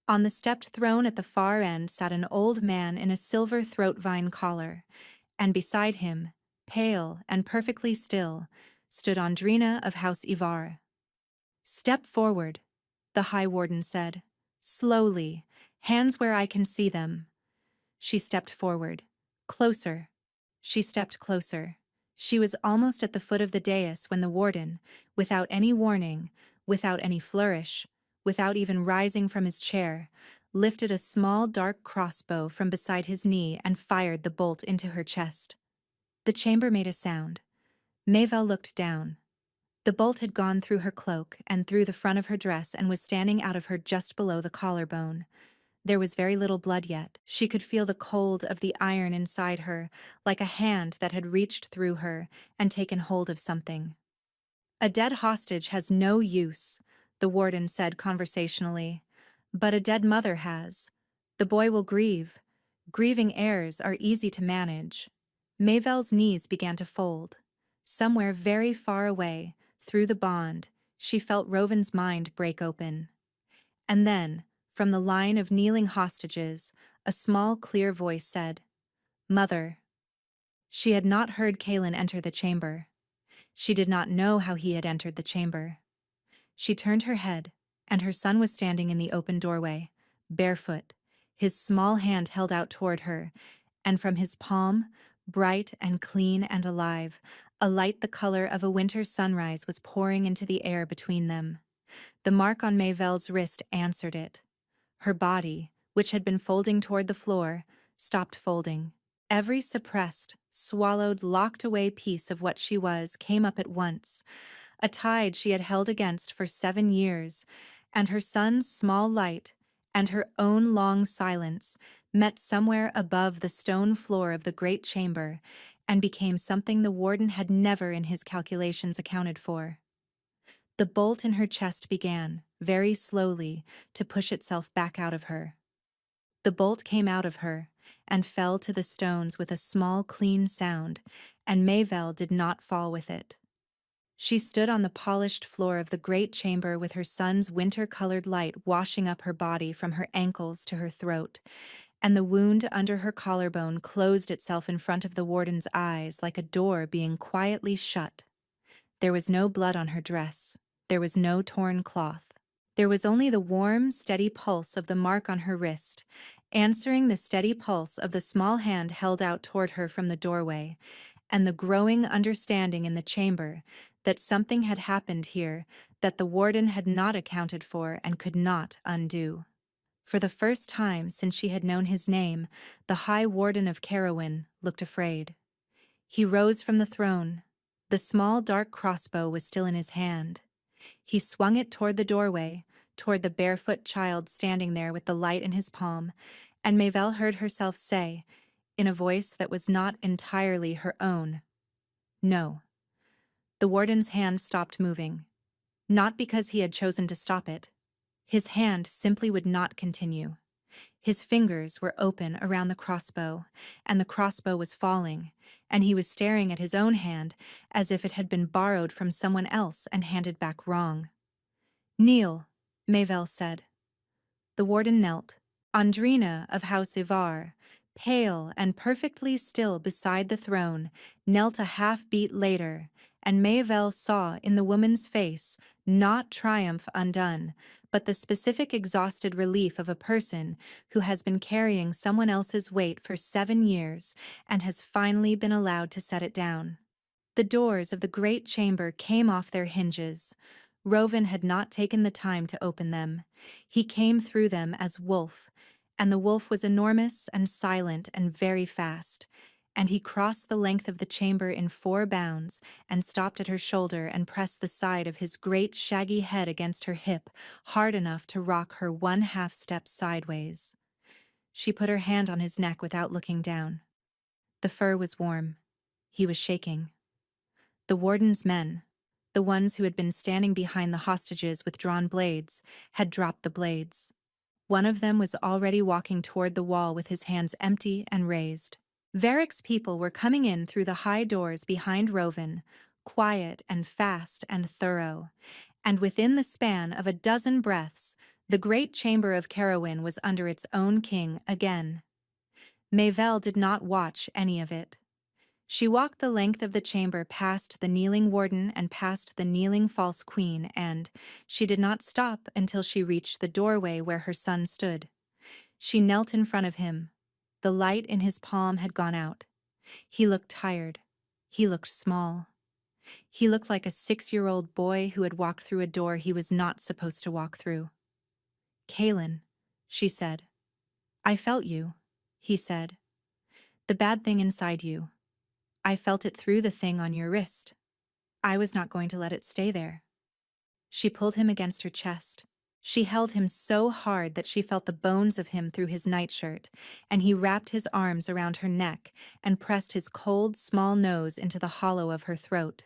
On the stepped throne at the far end sat an old man in a silver throat vine collar, and beside him, pale and perfectly still, stood Andrina of House Ivar. "Step forward," the High Warden said. "Slowly, hands where I can see them." She stepped forward. Closer. She stepped closer. She was almost at the foot of the dais when the warden, without any warning, without any flourish, without even rising from his chair, lifted a small dark crossbow from beside his knee and fired the bolt into her chest. The chamber made a sound. Mayvel looked down. The bolt had gone through her cloak and through the front of her dress and was standing out of her just below the collarbone. There was very little blood yet. She could feel the cold of the iron inside her, like a hand that had reached through her and taken hold of something. "A dead hostage has no use," the warden said conversationally. "But a dead mother has. The boy will grieve. Grieving heirs are easy to manage." Mayvel's knees began to fold. Somewhere very far away, through the bond, she felt Rovin's mind break open. And then, from the line of kneeling hostages, a small, clear voice said, "Mother." She had not heard Kaelin enter the chamber. She did not know how he had entered the chamber. She turned her head, and her son was standing in the open doorway, barefoot, his small hand held out toward her, and from his palm, bright and clean and alive, a light the color of a winter sunrise was pouring into the air between them. The mark on Mayvel's wrist answered it. Her body, which had been folding toward the floor, stopped folding. Every suppressed, swallowed, locked-away piece of what she was came up at once, a tide she had held against for 7 years, and her son's small light and her own long silence met somewhere above the stone floor of the great chamber and became something the warden had never in his calculations accounted for. The bolt in her chest began, very slowly, to push itself back out of her. The bolt came out of her and fell to the stones with a small, clean sound, and Mayvel did not fall with it. She stood on the polished floor of the great chamber with her son's winter-colored light washing up her body from her ankles to her throat, and the wound under her collarbone closed itself in front of the warden's eyes like a door being quietly shut. There was no blood on her dress. There was no torn cloth. There was only the warm, steady pulse of the mark on her wrist, answering the steady pulse of the small hand held out toward her from the doorway, and the growing understanding in the chamber that something had happened here that the warden had not accounted for and could not undo. For the first time since she had known his name, the High Warden of Carowin looked afraid. He rose from the throne. The small dark crossbow was still in his hand. He swung it toward the doorway, toward the barefoot child standing there with the light in his palm, and Mayvel heard herself say, in a voice that was not entirely her own, "No." The warden's hand stopped moving. Not because he had chosen to stop it. His hand simply would not continue. His fingers were open around the crossbow, and the crossbow was falling, and he was staring at his own hand as if it had been borrowed from someone else and handed back wrong. "Kneel," Mayvel said. The warden knelt. Andrina of House Ivar, pale and perfectly still beside the throne, knelt a half-beat later, and Mayvel saw in the woman's face not triumph undone, but the specific exhausted relief of a person who has been carrying someone else's weight for 7 years and has finally been allowed to set it down. The doors of the great chamber came off their hinges. Rovin had not taken the time to open them. He came through them as wolf, and the wolf was enormous and silent and very fast, and he crossed the length of the chamber in 4 bounds and stopped at her shoulder and pressed the side of his great shaggy head against her hip hard enough to rock her 1/2 step sideways. She put her hand on his neck without looking down. The fur was warm. He was shaking. The warden's men, the ones who had been standing behind the hostages with drawn blades, had dropped the blades. One of them was already walking toward the wall with his hands empty and raised. Varric's people were coming in through the high doors behind Rovin, quiet and fast and thorough, and within the span of a dozen breaths, the great chamber of Carowin was under its own king again. Mayvel did not watch any of it. She walked the length of the chamber past the kneeling warden and past the kneeling false queen, and she did not stop until she reached the doorway where her son stood. She knelt in front of him. The light in his palm had gone out. He looked tired. He looked small. He looked like a 6-year-old boy who had walked through a door he was not supposed to walk through. Kaelin, she said. I felt you, he said. The bad thing inside you. I felt it through the thing on your wrist. I was not going to let it stay there. She pulled him against her chest. She held him so hard that she felt the bones of him through his nightshirt, and he wrapped his arms around her neck and pressed his cold, small nose into the hollow of her throat.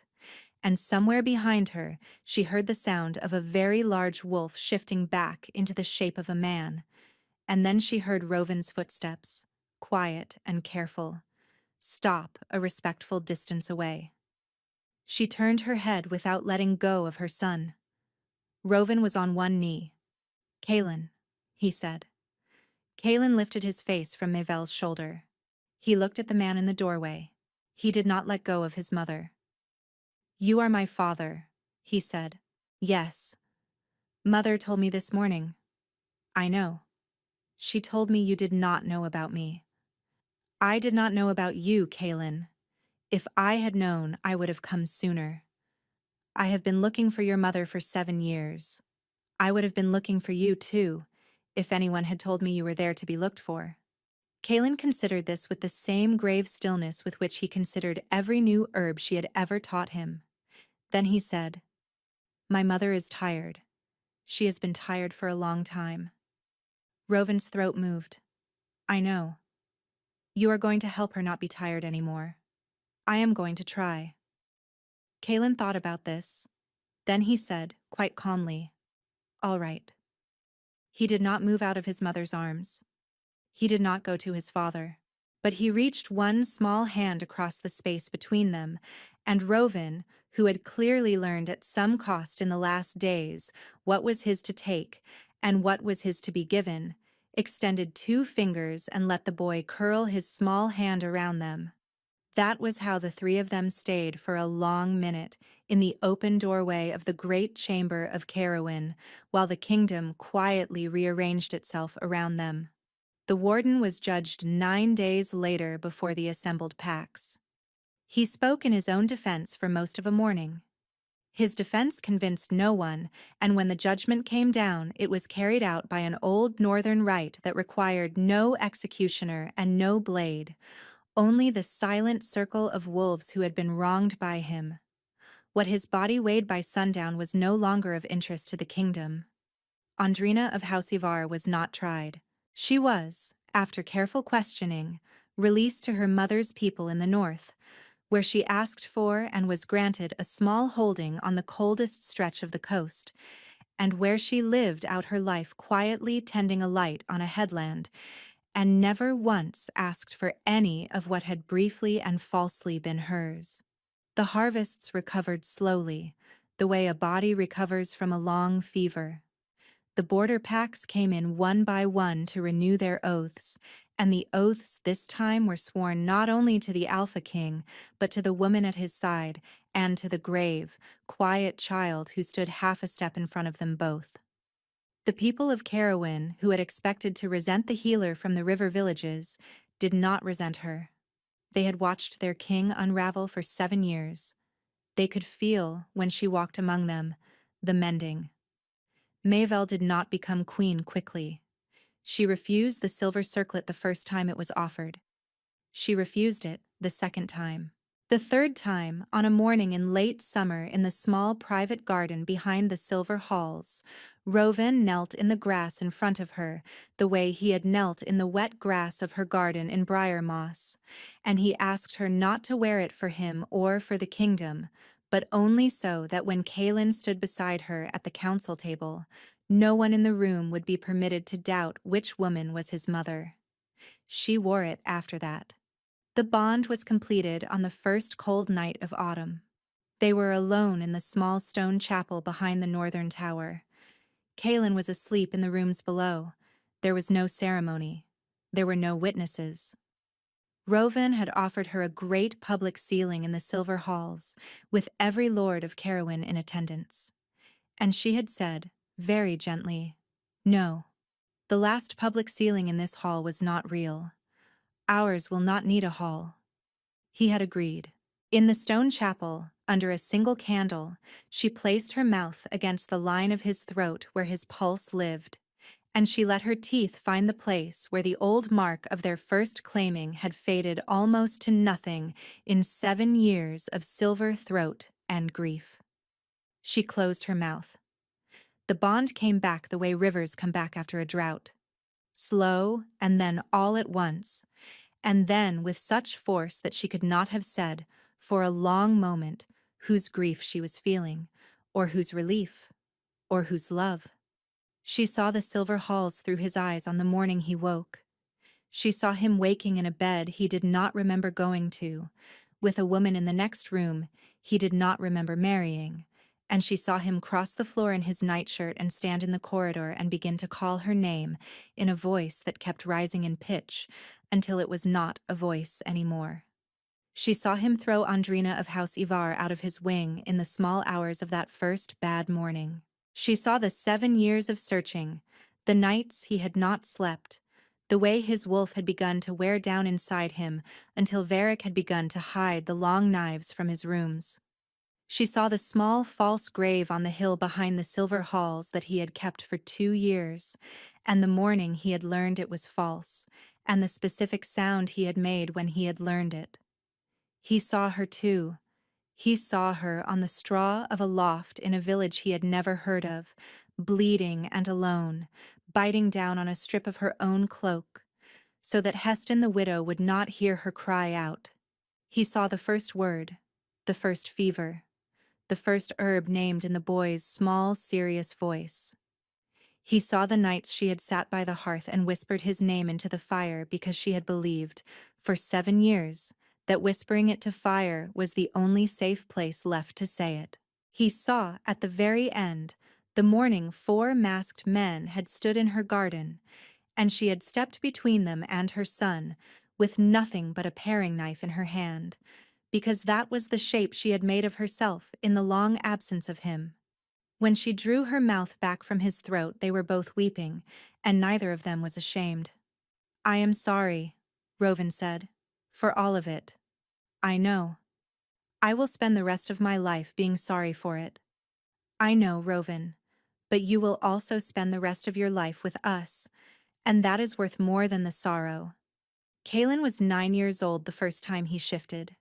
And somewhere behind her, she heard the sound of a very large wolf shifting back into the shape of a man. And then she heard Rovin's footsteps, quiet and careful, stop a respectful distance away. She turned her head without letting go of her son. Rovin was on one knee. Kaelin, he said. Kaelin lifted his face from Mavel's shoulder. He looked at the man in the doorway. He did not let go of his mother. You are my father, he said. Yes. Mother told me this morning. I know. She told me you did not know about me. I did not know about you, Kaelin. If I had known, I would have come sooner. I have been looking for your mother for 7 years. I would have been looking for you, too, if anyone had told me you were there to be looked for. Kaelin considered this with the same grave stillness with which he considered every new herb she had ever taught him. Then he said, My mother is tired. She has been tired for a long time. Rovin's throat moved. I know. You are going to help her not be tired anymore. I am going to try. Kaelin thought about this. Then he said, quite calmly, All right. He did not move out of his mother's arms. He did not go to his father. But he reached one small hand across the space between them, and Rovin, who had clearly learned at some cost in the last days what was his to take and what was his to be given, extended 2 fingers and let the boy curl his small hand around them. That was how the 3 of them stayed for a long minute in the open doorway of the great chamber of Carowin, while the kingdom quietly rearranged itself around them. The warden was judged 9 days later before the assembled packs. He spoke in his own defense for most of a morning. His defense convinced no one, and when the judgment came down, it was carried out by an old northern rite that required no executioner and no blade, only the silent circle of wolves who had been wronged by him. What his body weighed by sundown was no longer of interest to the kingdom. Andrina of House Ivar was not tried. She was, after careful questioning, released to her mother's people in the north, where she asked for and was granted a small holding on the coldest stretch of the coast, and where she lived out her life quietly tending a light on a headland, and never once asked for any of what had briefly and falsely been hers. The harvests recovered slowly, the way a body recovers from a long fever. The border packs came in one by one to renew their oaths, and the oaths this time were sworn not only to the Alpha King, but to the woman at his side, and to the grave, quiet child who stood half a step in front of them both. The people of Carowin, who had expected to resent the healer from the river villages, did not resent her. They had watched their king unravel for 7 years. They could feel, when she walked among them, the mending. Mavel did not become queen quickly. She refused the silver circlet the first time it was offered. She refused it the second time. The third time, on a morning in late summer in the small private garden behind the silver halls, Rovin knelt in the grass in front of her, the way he had knelt in the wet grass of her garden in briar moss, and he asked her not to wear it for him or for the kingdom, but only so that when Kaelin stood beside her at the council table, no one in the room would be permitted to doubt which woman was his mother. She wore it after that. The bond was completed on the first cold night of autumn. They were alone in the small stone chapel behind the northern tower. Kaelin was asleep in the rooms below. There was no ceremony. There were no witnesses. Rovin had offered her a great public sealing in the silver halls, with every lord of Carowin in attendance. And she had said, very gently, No. The last public sealing in this hall was not real. Ours will not need a hall. He had agreed. In the stone chapel, under a single candle, she placed her mouth against the line of his throat where his pulse lived, and she let her teeth find the place where the old mark of their first claiming had faded almost to nothing in 7 years of silver throat and grief. She closed her mouth. The bond came back the way rivers come back after a drought. Slow, and then all at once, and then with such force that she could not have said, for a long moment, whose grief she was feeling, or whose relief, or whose love. She saw the silver halls through his eyes on the morning he woke. She saw him waking in a bed he did not remember going to, with a woman in the next room he did not remember marrying, and she saw him cross the floor in his nightshirt and stand in the corridor and begin to call her name in a voice that kept rising in pitch until it was not a voice anymore. She saw him throw Andrina of House Ivar out of his wing in the small hours of that first bad morning. She saw the 7 years of searching, the nights he had not slept, the way his wolf had begun to wear down inside him until Varric had begun to hide the long knives from his rooms. She saw the small false grave on the hill behind the silver halls that he had kept for 2 years, and the morning he had learned it was false, and the specific sound he had made when he had learned it. He saw her too. He saw her on the straw of a loft in a village he had never heard of, bleeding and alone, biting down on a strip of her own cloak, so that Heston the widow would not hear her cry out. He saw the first word, the first fever, the first herb named in the boy's small, serious voice. He saw the nights she had sat by the hearth and whispered his name into the fire because she had believed, for 7 years, that whispering it to fire was the only safe place left to say it. He saw, at the very end, the morning 4 masked men had stood in her garden, and she had stepped between them and her son, with nothing but a paring knife in her hand, because that was the shape she had made of herself in the long absence of him. When she drew her mouth back from his throat, they were both weeping, and neither of them was ashamed. "I am sorry," Rovan said, "for all of it. I know. I will spend the rest of my life being sorry for it. I know, Rovan, but you will also spend the rest of your life with us, and that is worth more than the sorrow." Kalen was 9 years old the first time he shifted.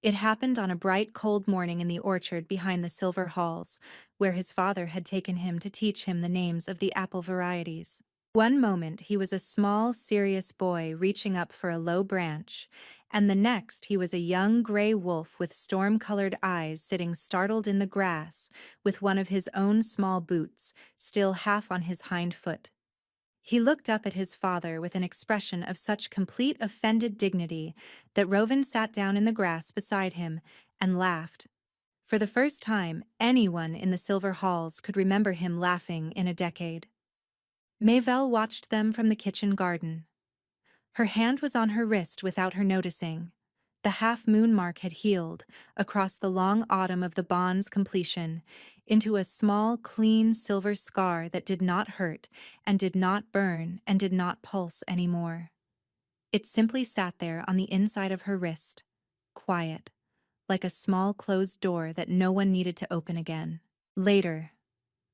It happened on a bright, cold morning in the orchard behind the silver halls, where his father had taken him to teach him the names of the apple varieties. One moment he was a small, serious boy reaching up for a low branch, and the next he was a young gray wolf with storm-colored eyes sitting startled in the grass, with one of his own small boots still half on his hind foot. He looked up at his father with an expression of such complete offended dignity that Rovan sat down in the grass beside him and laughed. For the first time, anyone in the silver halls could remember him laughing in a decade. Mayvel watched them from the kitchen garden. Her hand was on her wrist without her noticing. The half-moon mark had healed, across the long autumn of the bond's completion, into a small, clean silver scar that did not hurt, and did not burn, and did not pulse anymore. It simply sat there on the inside of her wrist, quiet, like a small closed door that no one needed to open again. Later,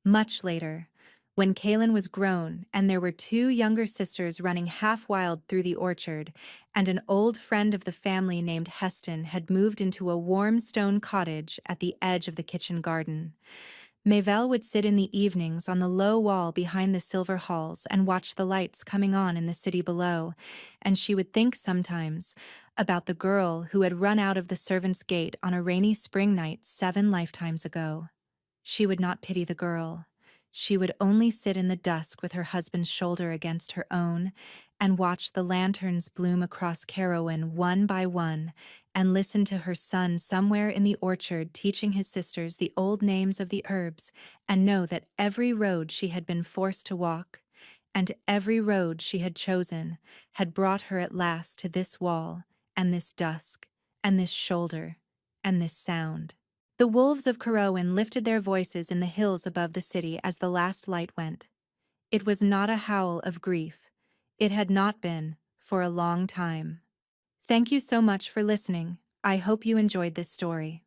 much later, when Kalen was grown and there were 2 younger sisters running half-wild through the orchard, and an old friend of the family named Heston had moved into a warm stone cottage at the edge of the kitchen garden, Mayvel would sit in the evenings on the low wall behind the silver halls and watch the lights coming on in the city below, and she would think sometimes about the girl who had run out of the servants' gate on a rainy spring night 7 lifetimes ago. She would not pity the girl. She would only sit in the dusk with her husband's shoulder against her own and watch the lanterns bloom across Carrowan one by one and listen to her son somewhere in the orchard teaching his sisters the old names of the herbs and know that every road she had been forced to walk and every road she had chosen had brought her at last to this wall and this dusk and this shoulder and this sound. The wolves of Carrowan lifted their voices in the hills above the city as the last light went. It was not a howl of grief. It had not been, for a long time. Thank you so much for listening. I hope you enjoyed this story.